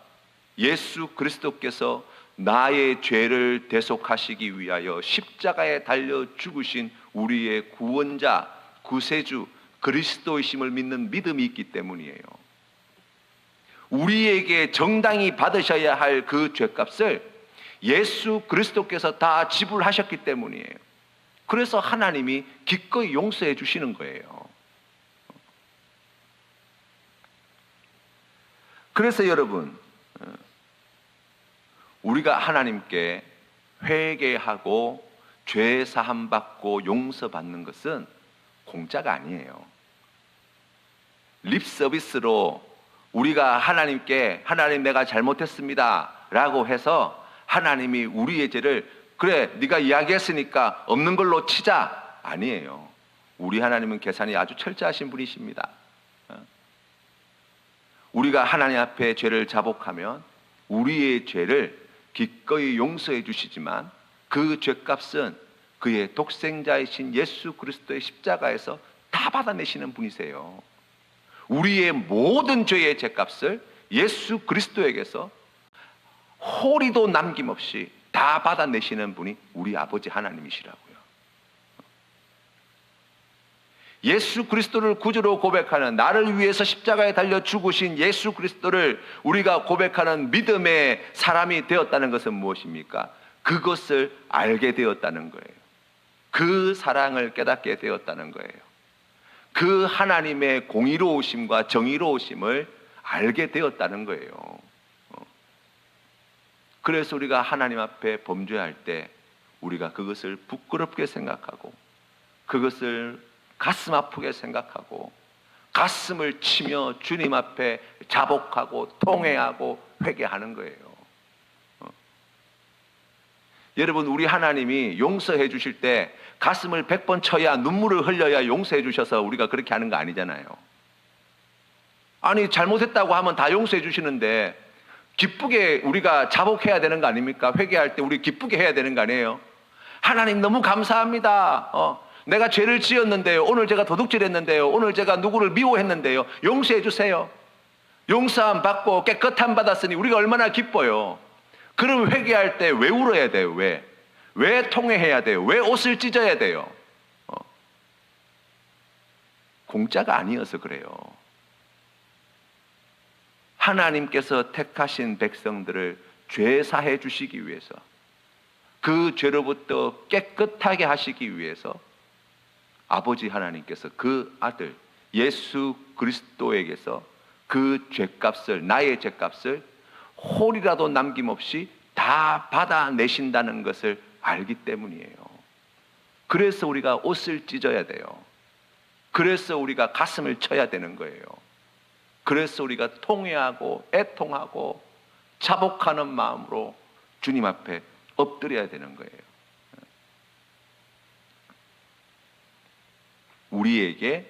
예수 그리스도께서 나의 죄를 대속하시기 위하여 십자가에 달려 죽으신 우리의 구원자, 구세주 그리스도이심을 믿는 믿음이 있기 때문이에요. 우리에게 정당히 받으셔야 할 그 죄값을 예수 그리스도께서 다 지불하셨기 때문이에요. 그래서 하나님이 기꺼이 용서해 주시는 거예요. 그래서 여러분, 우리가 하나님께 회개하고 죄 사함 받고 용서받는 것은 공짜가 아니에요. 립 서비스로 우리가 하나님께 하나님 내가 잘못했습니다 라고 해서 하나님이 우리의 죄를 그래 네가 이야기했으니까 없는 걸로 치자, 아니에요. 우리 하나님은 계산이 아주 철저하신 분이십니다. 우리가 하나님 앞에 죄를 자복하면 우리의 죄를 기꺼이 용서해 주시지만 그 죄값은 그의 독생자이신 예수 그리스도의 십자가에서 다 받아내시는 분이세요. 우리의 모든 죄의 죄값을 예수 그리스도에게서 호리도 남김없이 다 받아내시는 분이 우리 아버지 하나님이시라고요. 예수 그리스도를 구주로 고백하는, 나를 위해서 십자가에 달려 죽으신 예수 그리스도를 우리가 고백하는 믿음의 사람이 되었다는 것은 무엇입니까? 그것을 알게 되었다는 거예요. 그 사랑을 깨닫게 되었다는 거예요. 그 하나님의 공의로우심과 정의로우심을 알게 되었다는 거예요. 그래서 우리가 하나님 앞에 범죄할 때 우리가 그것을 부끄럽게 생각하고 그것을 가슴 아프게 생각하고 가슴을 치며 주님 앞에 자복하고 통회하고 회개하는 거예요. 여러분, 우리 하나님이 용서해 주실 때 가슴을 100번 쳐야, 눈물을 흘려야 용서해 주셔서 우리가 그렇게 하는 거 아니잖아요. 아니, 잘못했다고 하면 다 용서해 주시는데 기쁘게 우리가 자복해야 되는 거 아닙니까? 회개할 때 우리 기쁘게 해야 되는 거 아니에요? 하나님 너무 감사합니다. 내가 죄를 지었는데요, 오늘 제가 도둑질했는데요, 오늘 제가 누구를 미워했는데요, 용서해 주세요. 용서함 받고 깨끗함 받았으니 우리가 얼마나 기뻐요. 그럼 회개할 때 왜 울어야 돼요? 왜 통회해야 돼요? 왜 옷을 찢어야 돼요? 공짜가 아니어서 그래요. 하나님께서 택하신 백성들을 죄 사해 주시기 위해서, 그 죄로부터 깨끗하게 하시기 위해서 아버지 하나님께서 그 아들 예수 그리스도에게서 그 죄값을, 나의 죄값을 홀이라도 남김없이 다 받아내신다는 것을 알기 때문이에요. 그래서 우리가 옷을 찢어야 돼요. 그래서 우리가 가슴을 쳐야 되는 거예요. 그래서 우리가 통회하고 애통하고 자복하는 마음으로 주님 앞에 엎드려야 되는 거예요. 우리에게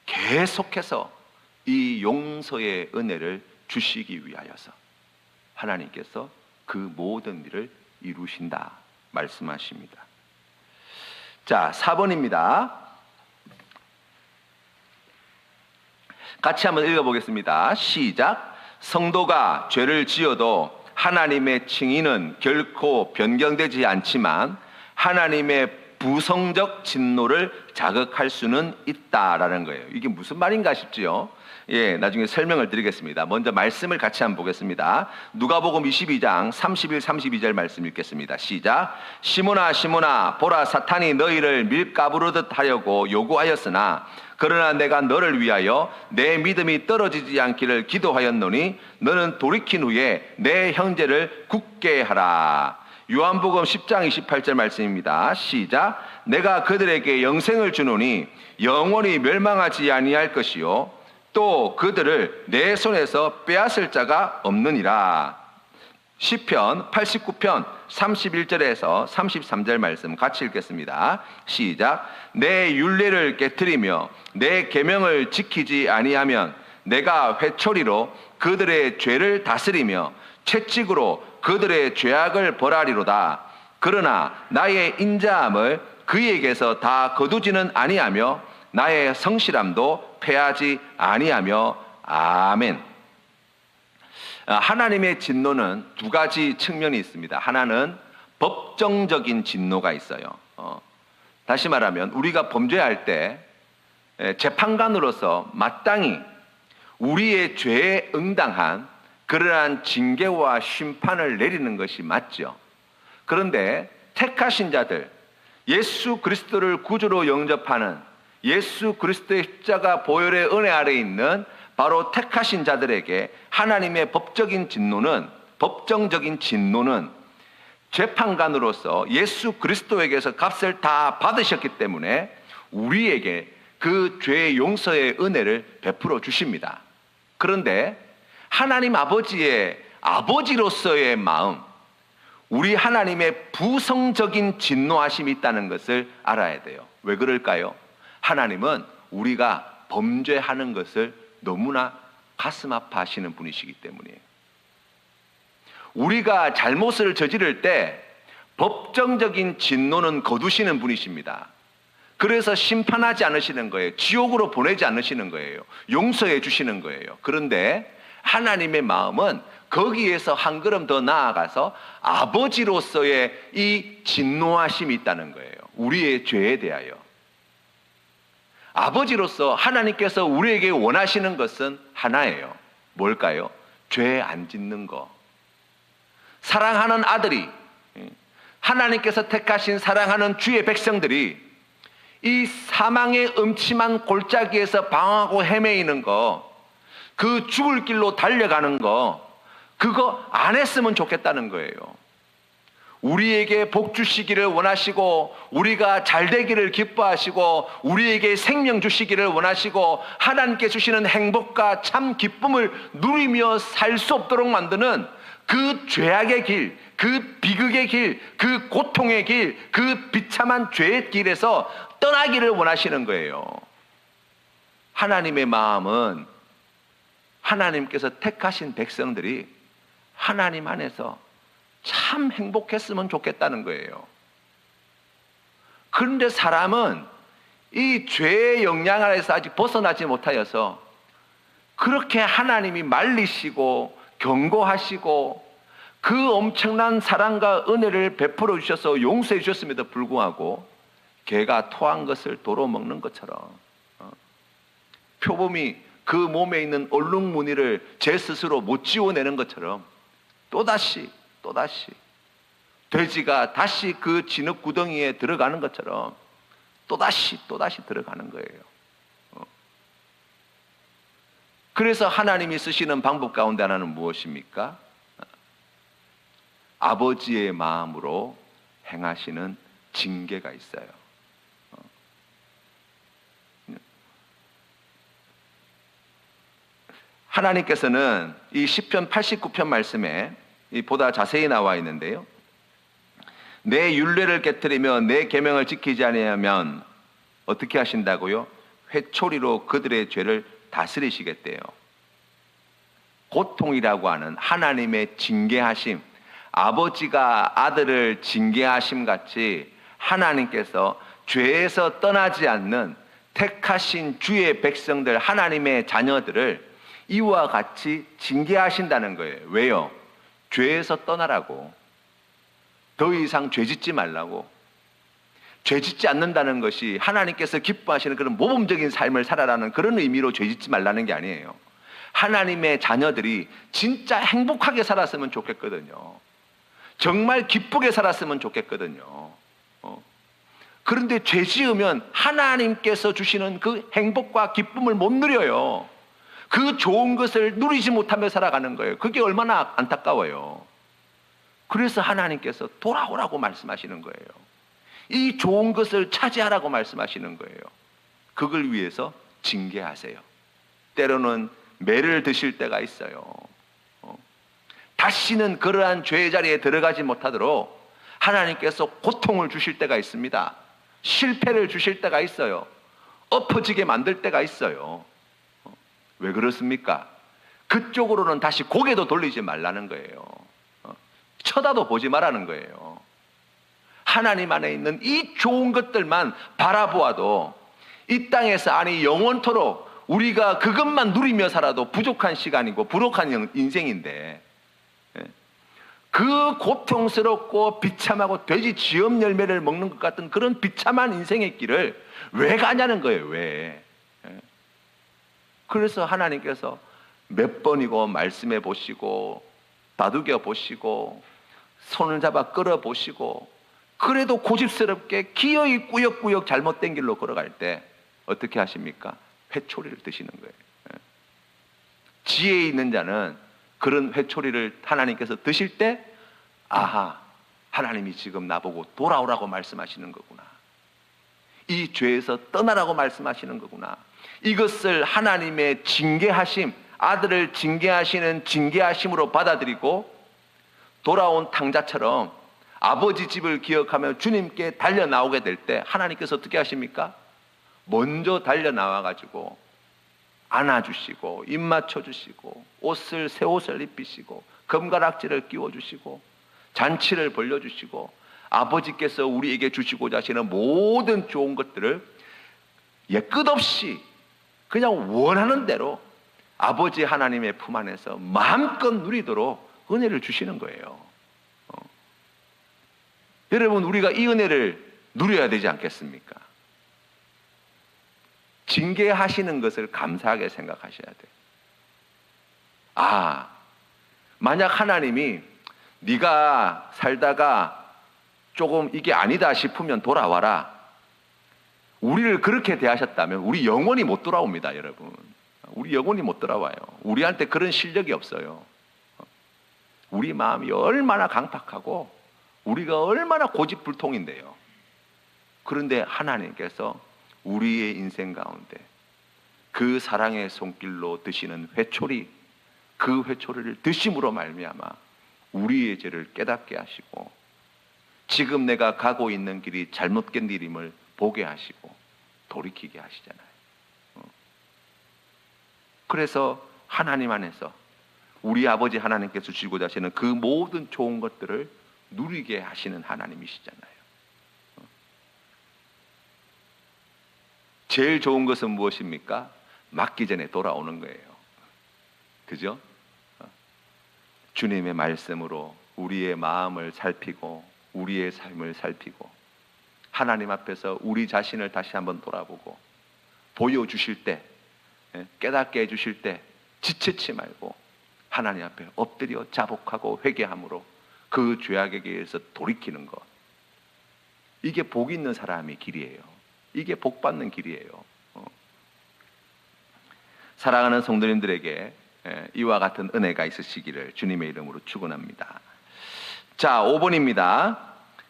계속해서 이 용서의 은혜를 주시기 위하여서 하나님께서 그 모든 일을 이루신다 말씀하십니다. 자, 4번입니다. 같이 한번 읽어보겠습니다. 시작. 성도가 죄를 지어도 하나님의 칭의는 결코 변경되지 않지만 하나님의 부성적 진노를 자극할 수는 있다라는 거예요. 이게 무슨 말인가 싶지요? 예, 나중에 설명을 드리겠습니다. 먼저 말씀을 같이 한번 보겠습니다. 누가복음 22장 31, 32절 말씀 읽겠습니다. 시작. 시몬아 시몬아 보라, 사탄이 너희를 밀가부르듯 하려고 요구하였으나 그러나 내가 너를 위하여 내 믿음이 떨어지지 않기를 기도하였노니 너는 돌이킨 후에 내 형제를 굳게 하라. 요한복음 10장 28절 말씀입니다. 시작. 내가 그들에게 영생을 주노니 영원히 멸망하지 아니할 것이요 또 그들을 내 손에서 빼앗을 자가 없느니라. 시편 89편 31절에서 33절 말씀 같이 읽겠습니다. 시작. 내 율례를 깨트리며 내 계명을 지키지 아니하면 내가 회초리로 그들의 죄를 다스리며 채찍으로 그들의 죄악을 벌하리로다. 그러나 나의 인자함을 그에게서 다 거두지는 아니하며 나의 성실함도 패하지 아니하며. 아멘. 하나님의 진노는 두 가지 측면이 있습니다. 하나는 법정적인 진노가 있어요. 다시 말하면 우리가 범죄할 때 재판관으로서 마땅히 우리의 죄에 응당한 그러한 징계와 심판을 내리는 것이 맞죠. 그런데 택하신 자들, 예수 그리스도를 구주로 영접하는 예수 그리스도의 십자가 보혈의 은혜 아래에 있는 바로 택하신 자들에게 하나님의 법적인 진노는, 법정적인 진노는 재판관으로서 예수 그리스도에게서 값을 다 받으셨기 때문에 우리에게 그 죄의 용서의 은혜를 베풀어 주십니다. 그런데 하나님 아버지의 아버지로서의 마음, 우리 하나님의 부성적인 진노하심이 있다는 것을 알아야 돼요. 왜 그럴까요? 하나님은 우리가 범죄하는 것을 너무나 가슴 아파하시는 분이시기 때문이에요. 우리가 잘못을 저지를 때 법정적인 진노는 거두시는 분이십니다. 그래서 심판하지 않으시는 거예요. 지옥으로 보내지 않으시는 거예요. 용서해 주시는 거예요. 그런데 하나님의 마음은 거기에서 한 걸음 더 나아가서 아버지로서의 이 진노하심이 있다는 거예요. 우리의 죄에 대하여. 아버지로서 하나님께서 우리에게 원하시는 것은 하나예요. 뭘까요? 죄 안 짓는 거. 사랑하는 아들이, 하나님께서 택하신 사랑하는 주의 백성들이 이 사망의 음침한 골짜기에서 방황하고 헤매이는 거, 그 죽을 길로 달려가는 거, 그거 안 했으면 좋겠다는 거예요. 우리에게 복 주시기를 원하시고, 우리가 잘 되기를 기뻐하시고, 우리에게 생명 주시기를 원하시고, 하나님께 주시는 행복과 참 기쁨을 누리며 살 수 없도록 만드는 그 죄악의 길, 그 비극의 길, 그 고통의 길, 그 비참한 죄의 길에서 떠나기를 원하시는 거예요. 하나님의 마음은 하나님께서 택하신 백성들이 하나님 안에서 참 행복했으면 좋겠다는 거예요. 그런데 사람은 이 죄의 영향 아래서 아직 벗어나지 못하여서 그렇게 하나님이 말리시고 경고하시고 그 엄청난 사랑과 은혜를 베풀어 주셔서 용서해 주셨음에도 불구하고 개가 토한 것을 도로 먹는 것처럼, 표범이 그 몸에 있는 얼룩무늬를 제 스스로 못 지워내는 것처럼 또다시 돼지가 다시 그 진흙 구덩이에 들어가는 것처럼 또다시 들어가는 거예요. 그래서 하나님이 쓰시는 방법 가운데 하나는 무엇입니까? 아버지의 마음으로 행하시는 징계가 있어요. 하나님께서는 이 시편 89편 말씀에 보다 자세히 나와 있는데요. 내 율례를 깨트리며 내 계명을 지키지 아니하면 어떻게 하신다고요? 회초리로 그들의 죄를 다스리시겠대요. 고통이라고 하는 하나님의 징계하심, 아버지가 아들을 징계하심 같이 하나님께서 죄에서 떠나지 않는 택하신 주의 백성들, 하나님의 자녀들을 이와 같이 징계하신다는 거예요. 왜요? 죄에서 떠나라고. 더 이상 죄 짓지 말라고. 죄 짓지 않는다는 것이 하나님께서 기뻐하시는 그런 모범적인 삶을 살아라는 그런 의미로 죄 짓지 말라는 게 아니에요. 하나님의 자녀들이 진짜 행복하게 살았으면 좋겠거든요. 정말 기쁘게 살았으면 좋겠거든요. 그런데 죄 지으면 하나님께서 주시는 그 행복과 기쁨을 못 누려요. 그 좋은 것을 누리지 못하며 살아가는 거예요. 그게 얼마나 안타까워요. 그래서 하나님께서 돌아오라고 말씀하시는 거예요. 이 좋은 것을 차지하라고 말씀하시는 거예요. 그걸 위해서 징계하세요. 때로는 매를 드실 때가 있어요. 다시는 그러한 죄의 자리에 들어가지 못하도록 하나님께서 고통을 주실 때가 있습니다. 실패를 주실 때가 있어요. 엎어지게 만들 때가 있어요. 왜 그렇습니까? 그쪽으로는 다시 고개도 돌리지 말라는 거예요. 쳐다도 보지 말라는 거예요. 하나님 안에 있는 이 좋은 것들만 바라보아도 이 땅에서 아니 영원토록 우리가 그것만 누리며 살아도 부족한 시간이고 부족한 인생인데, 그 고통스럽고 비참하고 돼지 쥐염 열매를 먹는 것 같은 그런 비참한 인생의 길을 왜 가냐는 거예요. 왜? 그래서 하나님께서 몇 번이고 말씀해 보시고 다독여 보시고 손을 잡아 끌어 보시고 그래도 고집스럽게 기어이 꾸역꾸역 잘못된 길로 걸어갈 때 어떻게 하십니까? 회초리를 드시는 거예요. 지혜 있는 자는 그런 회초리를 하나님께서 드실 때 아하, 하나님이 지금 나보고 돌아오라고 말씀하시는 거구나. 이 죄에서 떠나라고 말씀하시는 거구나. 이것을 하나님의 징계하심, 아들을 징계하시는 징계하심으로 받아들이고 돌아온 탕자처럼 아버지 집을 기억하며 주님께 달려나오게 될 때 하나님께서 어떻게 하십니까? 먼저 달려나와가지고 안아주시고 입 맞춰주시고 옷을 새 옷을 입히시고 금가락지를 끼워주시고 잔치를 벌려주시고 아버지께서 우리에게 주시고자 하시는 모든 좋은 것들을 끝없이 그냥 원하는 대로 아버지 하나님의 품 안에서 마음껏 누리도록 은혜를 주시는 거예요. 여러분, 우리가 이 은혜를 누려야 되지 않겠습니까? 징계하시는 것을 감사하게 생각하셔야 돼요. 아, 만약 하나님이 네가 살다가 조금 이게 아니다 싶으면 돌아와라, 우리를 그렇게 대하셨다면 우리 영원히 못 돌아옵니다. 여러분, 우리 영원히 못 돌아와요. 우리한테 그런 실력이 없어요. 우리 마음이 얼마나 강팍하고 우리가 얼마나 고집불통인데요. 그런데 하나님께서 우리의 인생 가운데 그 사랑의 손길로 드시는 회초리, 그 회초리를 드심으로 말미암아 우리의 죄를 깨닫게 하시고 지금 내가 가고 있는 길이 잘못된 길임을 보게 하시고 돌이키게 하시잖아요. 그래서 하나님 안에서 우리 아버지 하나님께서 주시고자 하시는 그 모든 좋은 것들을 누리게 하시는 하나님이시잖아요. 제일 좋은 것은 무엇입니까? 맞기 전에 돌아오는 거예요. 그죠? 주님의 말씀으로 우리의 마음을 살피고 우리의 삶을 살피고 하나님 앞에서 우리 자신을 다시 한번 돌아보고 보여주실 때, 깨닫게 해주실 때 지체치 말고 하나님 앞에 엎드려 자복하고 회개함으로 그 죄악에게 의해서 돌이키는 것, 이게 복 있는 사람의 길이에요. 이게 복 받는 길이에요. 사랑하는 성도님들에게 이와 같은 은혜가 있으시기를 주님의 이름으로 축원합니다. 자, 5번입니다.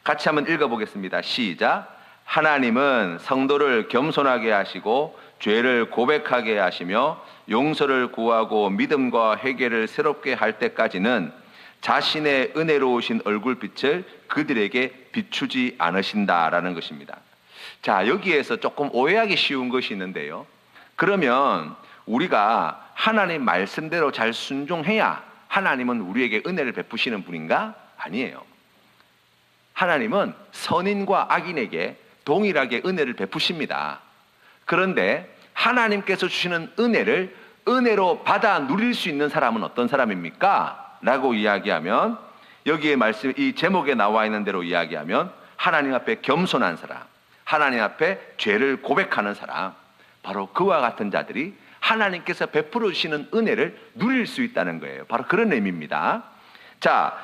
같이 한번 읽어보겠습니다. 시작. 하나님은 성도를 겸손하게 하시고 죄를 고백하게 하시며 용서를 구하고 믿음과 회개를 새롭게 할 때까지는 자신의 은혜로우신 얼굴빛을 그들에게 비추지 않으신다라는 것입니다. 자, 여기에서 조금 오해하기 쉬운 것이 있는데요. 그러면 우리가 하나님 말씀대로 잘 순종해야 하나님은 우리에게 은혜를 베푸시는 분인가? 아니에요. 하나님은 선인과 악인에게 동일하게 은혜를 베푸십니다. 그런데 하나님께서 주시는 은혜를 은혜로 받아 누릴 수 있는 사람은 어떤 사람입니까? 라고 이야기하면, 여기에 말씀, 이 제목에 나와 있는 대로 이야기하면 하나님 앞에 겸손한 사람, 하나님 앞에 죄를 고백하는 사람, 바로 그와 같은 자들이 하나님께서 베풀어 주시는 은혜를 누릴 수 있다는 거예요. 바로 그런 의미입니다. 자,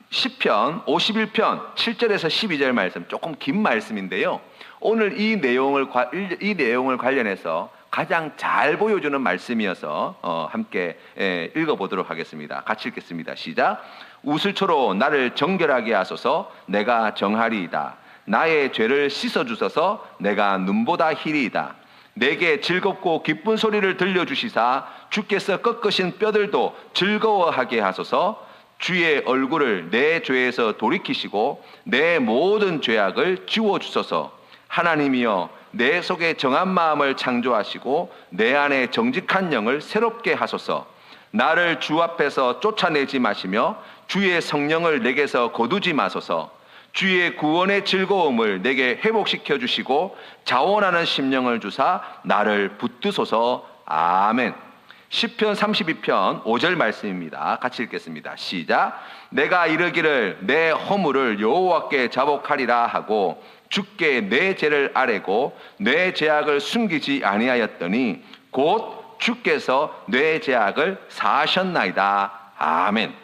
시편 51편 7절에서 12절 말씀, 조금 긴 말씀인데요. 오늘 이 내용을 관련해서 가장 잘 보여주는 말씀이어서 함께 읽어보도록 하겠습니다. 같이 읽겠습니다. 시작. 우슬초로 나를 정결하게 하소서. 내가 정하리이다. 나의 죄를 씻어주소서. 내가 눈보다 희리이다. 내게 즐겁고 기쁜 소리를 들려주시사 주께서 꺾으신 뼈들도 즐거워하게 하소서. 주의 얼굴을 내 죄에서 돌이키시고 내 모든 죄악을 지워주소서. 하나님이여, 내 속에 정한 마음을 창조하시고 내 안에 정직한 영을 새롭게 하소서. 나를 주 앞에서 쫓아내지 마시며 주의 성령을 내게서 거두지 마소서. 주의 구원의 즐거움을 내게 회복시켜 주시고 자원하는 심령을 주사 나를 붙드소서. 아멘. 시편 32편 5절 말씀입니다. 같이 읽겠습니다. 시작. 내가 이르기를 내 허물을 여호와께 자복하리라 하고 주께 내 죄를 아뢰고 내 죄악을 숨기지 아니하였더니 곧 주께서 내 죄악을 사하셨나이다. 아멘.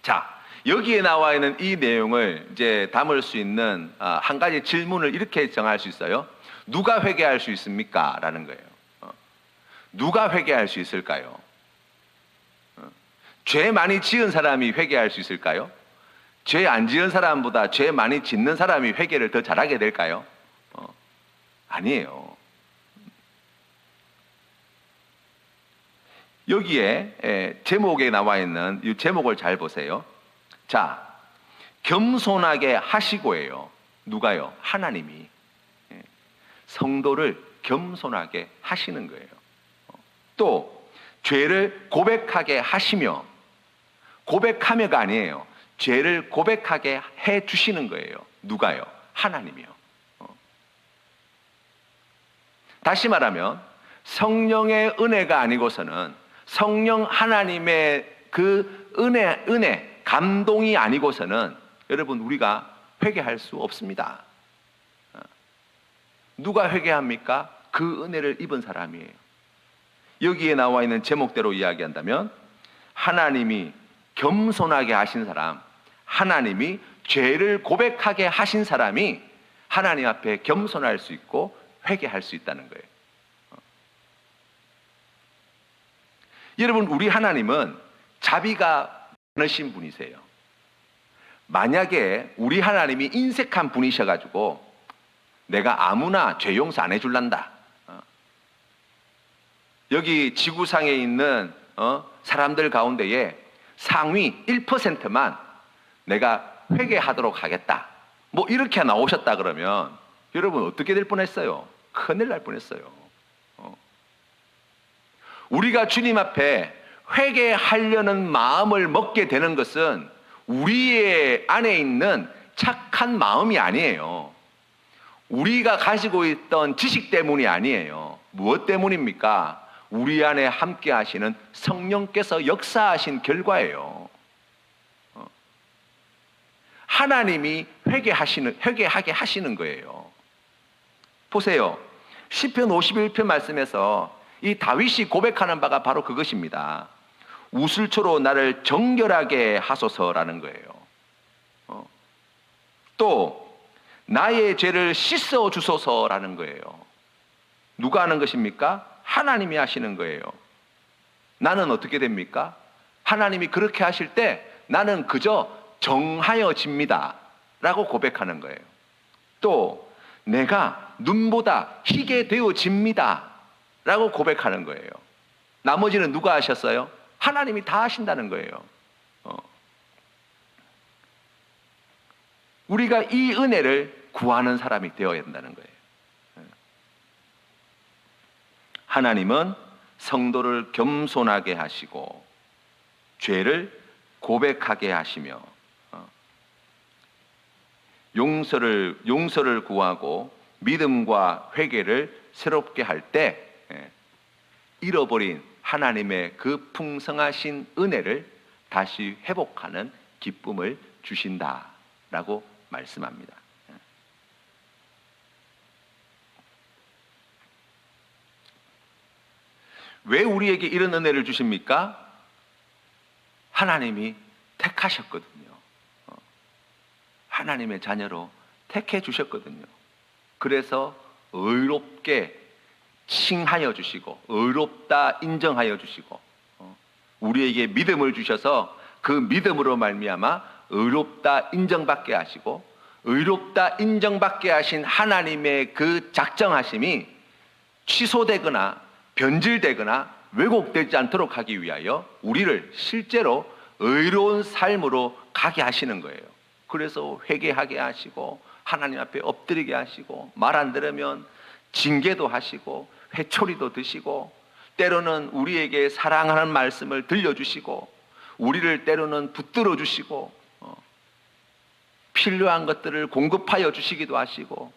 자, 여기에 나와 있는 이 내용을 이제 담을 수 있는 한 가지 질문을 이렇게 정할 수 있어요. 누가 회개할 수 있습니까? 라는 거예요. 누가 회개할 수 있을까요? 죄 많이 지은 사람이 회개할 수 있을까요? 죄 안 지은 사람보다 죄 많이 짓는 사람이 회개를 더 잘하게 될까요? 아니에요. 여기에 제목에 나와 있는 이 제목을 잘 보세요. 자, 겸손하게 하시고예요. 누가요? 하나님이 성도를 겸손하게 하시는 거예요. 또 죄를 고백하게 하시며, 고백하며가 아니에요. 죄를 고백하게 해 주시는 거예요. 누가요? 하나님이요. 다시 말하면 성령의 은혜가 아니고서는, 성령 하나님의 그 은혜, 감동이 아니고서는 여러분 우리가 회개할 수 없습니다. 누가 회개합니까? 그 은혜를 입은 사람이에요. 여기에 나와 있는 제목대로 이야기한다면 하나님이 겸손하게 하신 사람, 하나님이 죄를 고백하게 하신 사람이 하나님 앞에 겸손할 수 있고 회개할 수 있다는 거예요. 여러분, 우리 하나님은 자비가 많으신 분이세요. 만약에 우리 하나님이 인색한 분이셔가지고 내가 아무나 죄 용서 안 해줄란다, 여기 지구상에 있는 사람들 가운데에 상위 1%만 내가 회개하도록 하겠다, 뭐 이렇게 나오셨다 그러면 여러분 어떻게 될 뻔했어요? 큰일 날 뻔했어요. 우리가 주님 앞에 회개하려는 마음을 먹게 되는 것은 우리의 안에 있는 착한 마음이 아니에요. 우리가 가지고 있던 지식 때문이 아니에요. 무엇 때문입니까? 우리 안에 함께 하시는 성령께서 역사하신 결과예요. 하나님이 회개하게 하시는 거예요. 보세요. 시편 51편 말씀에서 이 다윗이 고백하는 바가 바로 그것입니다. 우슬초로 나를 정결하게 하소서라는 거예요. 또 나의 죄를 씻어 주소서라는 거예요. 누가 하는 것입니까? 하나님이 하시는 거예요. 나는 어떻게 됩니까? 하나님이 그렇게 하실 때 나는 그저 정하여집니다 라고 고백하는 거예요. 또 내가 눈보다 희게 되어집니다 라고 고백하는 거예요. 나머지는 누가 하셨어요? 하나님이 다 하신다는 거예요. 우리가 이 은혜를 구하는 사람이 되어야 된다는 거예요. 하나님은 성도를 겸손하게 하시고 죄를 고백하게 하시며 용서를 구하고 믿음과 회개를 새롭게 할 때 잃어버린 하나님의 그 풍성하신 은혜를 다시 회복하는 기쁨을 주신다라고 말씀합니다. 왜 우리에게 이런 은혜를 주십니까? 하나님이 택하셨거든요. 하나님의 자녀로 택해 주셨거든요. 그래서 의롭게 칭하여 주시고 의롭다 인정하여 주시고 우리에게 믿음을 주셔서 그 믿음으로 말미암아 의롭다 인정받게 하시고 의롭다 인정받게 하신 하나님의 그 작정하심이 취소되거나 변질되거나 왜곡되지 않도록 하기 위하여 우리를 실제로 의로운 삶으로 가게 하시는 거예요. 그래서 회개하게 하시고 하나님 앞에 엎드리게 하시고 말 안 들으면 징계도 하시고 회초리도 드시고 때로는 우리에게 사랑하는 말씀을 들려주시고 우리를 때로는 붙들어 주시고 필요한 것들을 공급하여 주시기도 하시고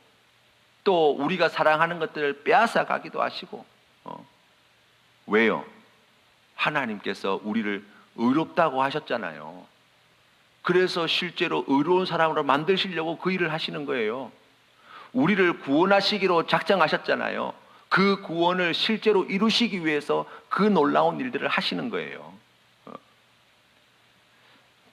또 우리가 사랑하는 것들을 빼앗아 가기도 하시고 왜요? 하나님께서 우리를 의롭다고 하셨잖아요. 그래서 실제로 의로운 사람으로 만드시려고 그 일을 하시는 거예요. 우리를 구원하시기로 작정하셨잖아요. 그 구원을 실제로 이루시기 위해서 그 놀라운 일들을 하시는 거예요.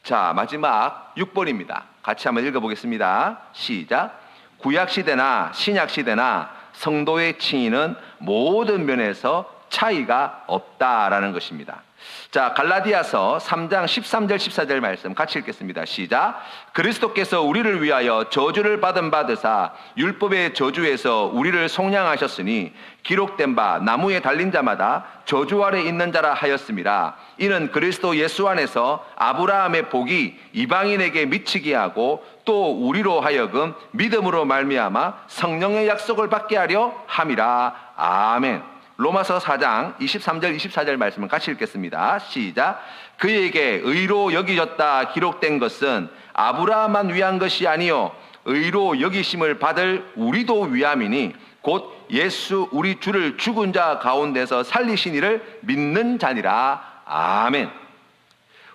자, 마지막 6번입니다. 같이 한번 읽어보겠습니다. 시작. 구약시대나 신약시대나 성도의 칭의는 모든 면에서 차이가 없다라는 것입니다. 자, 갈라디아서 3장 13절 14절 말씀 같이 읽겠습니다. 시작. 그리스도께서 우리를 위하여 저주를 받은 바드사 율법의 저주에서 우리를 속량하셨으니 기록된 바 나무에 달린 자마다 저주 아래 있는 자라 하였습니다. 이는 그리스도 예수 안에서 아브라함의 복이 이방인에게 미치게 하고 또 우리로 하여금 믿음으로 말미암아 성령의 약속을 받게 하려 함이라. 아멘. 로마서 4장 23절 24절 말씀을 같이 읽겠습니다. 시작. 그에게 의로 여기졌다 기록된 것은 아브라함만 위한 것이 아니요 의로 여기심을 받을 우리도 위함이니 곧 예수 우리 주를 죽은 자 가운데서 살리신 이를 믿는 자니라. 아멘.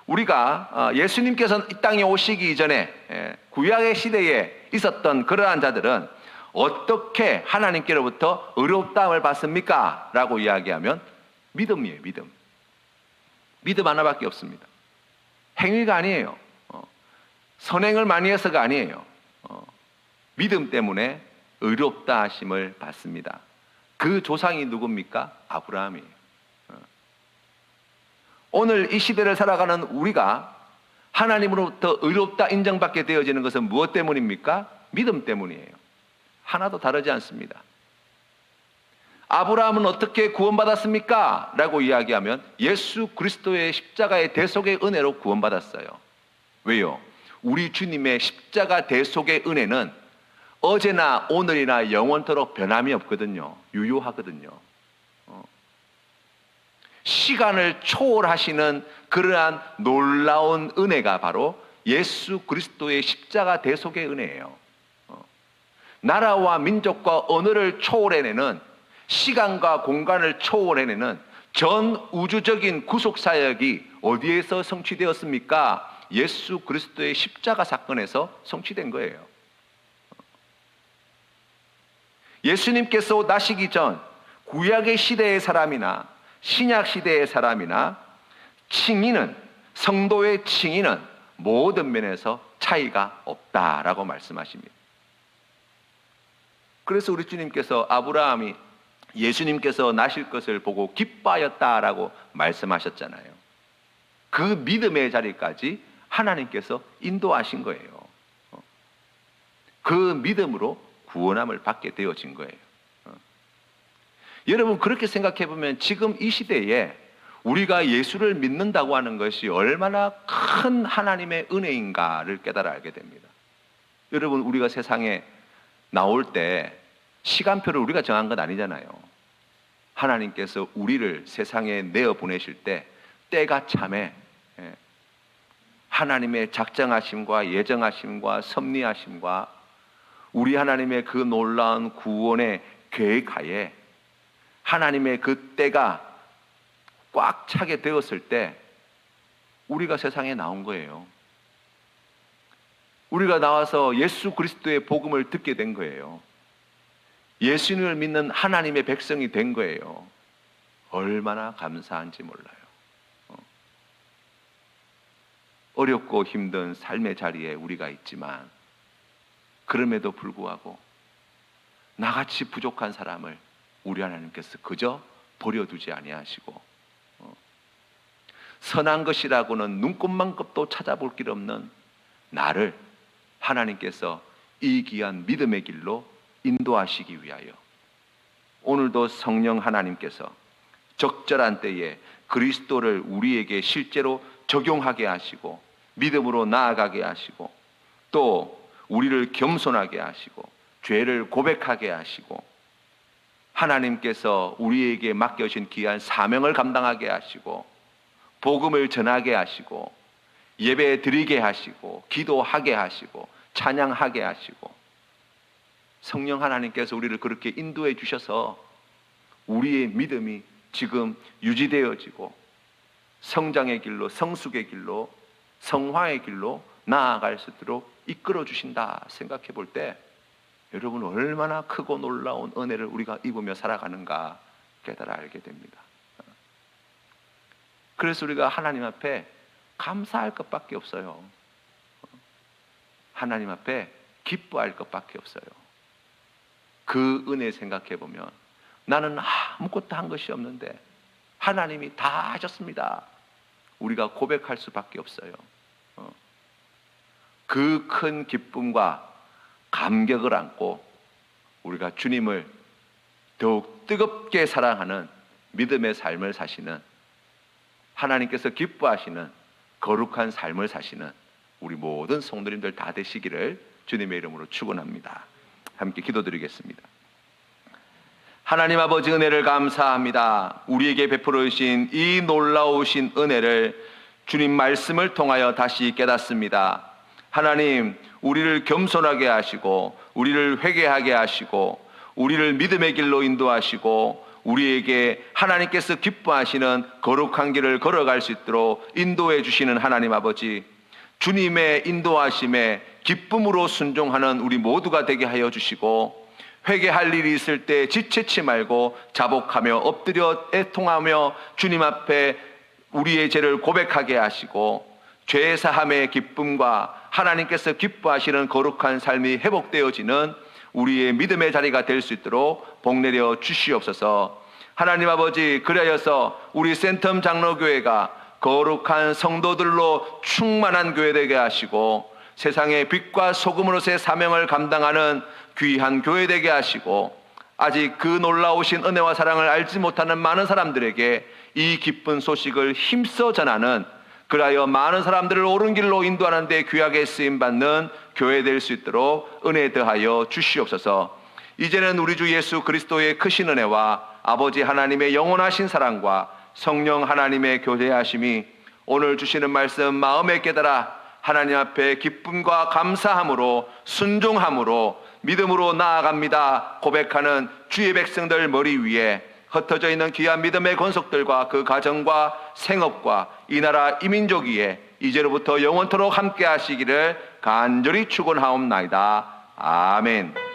우리가 예수님께서 이 땅에 오시기 전에 구약의 시대에 있었던 그러한 자들은 어떻게 하나님께로부터 의롭다함을 받습니까? 라고 이야기하면 믿음이에요. 믿음 하나밖에 없습니다. 행위가 아니에요. 선행을 많이 해서가 아니에요. 믿음 때문에 의롭다 하심을 받습니다. 그 조상이 누굽니까? 아브라함이에요. 오늘 이 시대를 살아가는 우리가 하나님으로부터 의롭다 인정받게 되어지는 것은 무엇 때문입니까? 믿음 때문이에요. 하나도 다르지 않습니다. 아브라함은 어떻게 구원받았습니까? 라고 이야기하면 예수 그리스도의 십자가의 대속의 은혜로 구원받았어요. 왜요? 우리 주님의 십자가 대속의 은혜는 어제나 오늘이나 영원토록 변함이 없거든요. 유효하거든요. 시간을 초월하시는 그러한 놀라운 은혜가 바로 예수 그리스도의 십자가 대속의 은혜예요. 나라와 민족과 언어를 초월해내는 시간과 공간을 초월해내는 전 우주적인 구속사역이 어디에서 성취되었습니까? 예수 그리스도의 십자가 사건에서 성취된 거예요. 예수님께서 나시기 전 구약의 시대의 사람이나 신약 시대의 사람이나 칭의는 성도의 칭의는 모든 면에서 차이가 없다라고 말씀하십니다. 그래서 우리 주님께서 아브라함이 예수님께서 나실 것을 보고 기뻐하였다라고 말씀하셨잖아요. 그 믿음의 자리까지 하나님께서 인도하신 거예요. 그 믿음으로 구원함을 받게 되어진 거예요. 여러분 그렇게 생각해 보면 지금 이 시대에 우리가 예수를 믿는다고 하는 것이 얼마나 큰 하나님의 은혜인가를 깨달아 알게 됩니다. 여러분 우리가 세상에 나올 때 시간표를 우리가 정한 건 아니잖아요. 하나님께서 우리를 세상에 내어 보내실 때 때가 참에 하나님의 작정하심과 예정하심과 섭리하심과 우리 하나님의 그 놀라운 구원의 계획하에 하나님의 그 때가 꽉 차게 되었을 때 우리가 세상에 나온 거예요. 우리가 나와서 예수 그리스도의 복음을 듣게 된 거예요. 예수님을 믿는 하나님의 백성이 된 거예요. 얼마나 감사한지 몰라요. 어렵고 힘든 삶의 자리에 우리가 있지만 그럼에도 불구하고 나같이 부족한 사람을 우리 하나님께서 그저 버려두지 아니하시고 선한 것이라고는 눈꼽만큼도 찾아볼 길 없는 나를 하나님께서 이 귀한 믿음의 길로 인도하시기 위하여 오늘도 성령 하나님께서 적절한 때에 그리스도를 우리에게 실제로 적용하게 하시고 믿음으로 나아가게 하시고 또 우리를 겸손하게 하시고 죄를 고백하게 하시고 하나님께서 우리에게 맡겨주신 귀한 사명을 감당하게 하시고 복음을 전하게 하시고 예배 드리게 하시고 기도하게 하시고 찬양하게 하시고 성령 하나님께서 우리를 그렇게 인도해 주셔서 우리의 믿음이 지금 유지되어지고 성장의 길로 성숙의 길로 성화의 길로 나아갈 수 있도록 이끌어 주신다 생각해 볼 때 여러분 얼마나 크고 놀라운 은혜를 우리가 입으며 살아가는가 깨달아 알게 됩니다. 그래서 우리가 하나님 앞에 감사할 것밖에 없어요. 하나님 앞에 기뻐할 것밖에 없어요. 그 은혜 생각해 보면 나는 아무것도 한 것이 없는데 하나님이 다 하셨습니다. 우리가 고백할 수밖에 없어요. 그 큰 기쁨과 감격을 안고 우리가 주님을 더욱 뜨겁게 사랑하는 믿음의 삶을 사시는 하나님께서 기뻐하시는 거룩한 삶을 사시는 우리 모든 성도님들 다 되시기를 주님의 이름으로 축원합니다. 함께 기도드리겠습니다. 하나님 아버지 은혜를 감사합니다. 우리에게 베풀어 주신 이 놀라우신 은혜를 주님 말씀을 통하여 다시 깨닫습니다. 하나님, 우리를 겸손하게 하시고 우리를 회개하게 하시고 우리를 믿음의 길로 인도하시고 우리에게 하나님께서 기뻐하시는 거룩한 길을 걸어갈 수 있도록 인도해 주시는 하나님 아버지, 주님의 인도하심에 기쁨으로 순종하는 우리 모두가 되게 하여 주시고 회개할 일이 있을 때 지체치 말고 자복하며 엎드려 애통하며 주님 앞에 우리의 죄를 고백하게 하시고 죄사함의 기쁨과 하나님께서 기뻐하시는 거룩한 삶이 회복되어지는 우리의 믿음의 자리가 될 수 있도록 복내려 주시옵소서. 하나님 아버지, 그리하여서 우리 센텀 장로교회가 거룩한 성도들로 충만한 교회 되게 하시고 세상의 빛과 소금으로서의 사명을 감당하는 귀한 교회 되게 하시고 아직 그 놀라우신 은혜와 사랑을 알지 못하는 많은 사람들에게 이 기쁜 소식을 힘써 전하는, 그리하여 많은 사람들을 옳은 길로 인도하는 데 귀하게 쓰임받는 교회 될 수 있도록 은혜 더하여 주시옵소서. 이제는 우리 주 예수 그리스도의 크신 은혜와 아버지 하나님의 영원하신 사랑과 성령 하나님의 교제하심이 오늘 주시는 말씀 마음에 깨달아 하나님 앞에 기쁨과 감사함으로 순종함으로 믿음으로 나아갑니다 고백하는 주의 백성들 머리 위에 흩어져 있는 귀한 믿음의 권속들과 그 가정과 생업과 이 나라 이민족 위에 이제로부터 영원토록 함께 하시기를 간절히 축원하옵나이다. 아멘.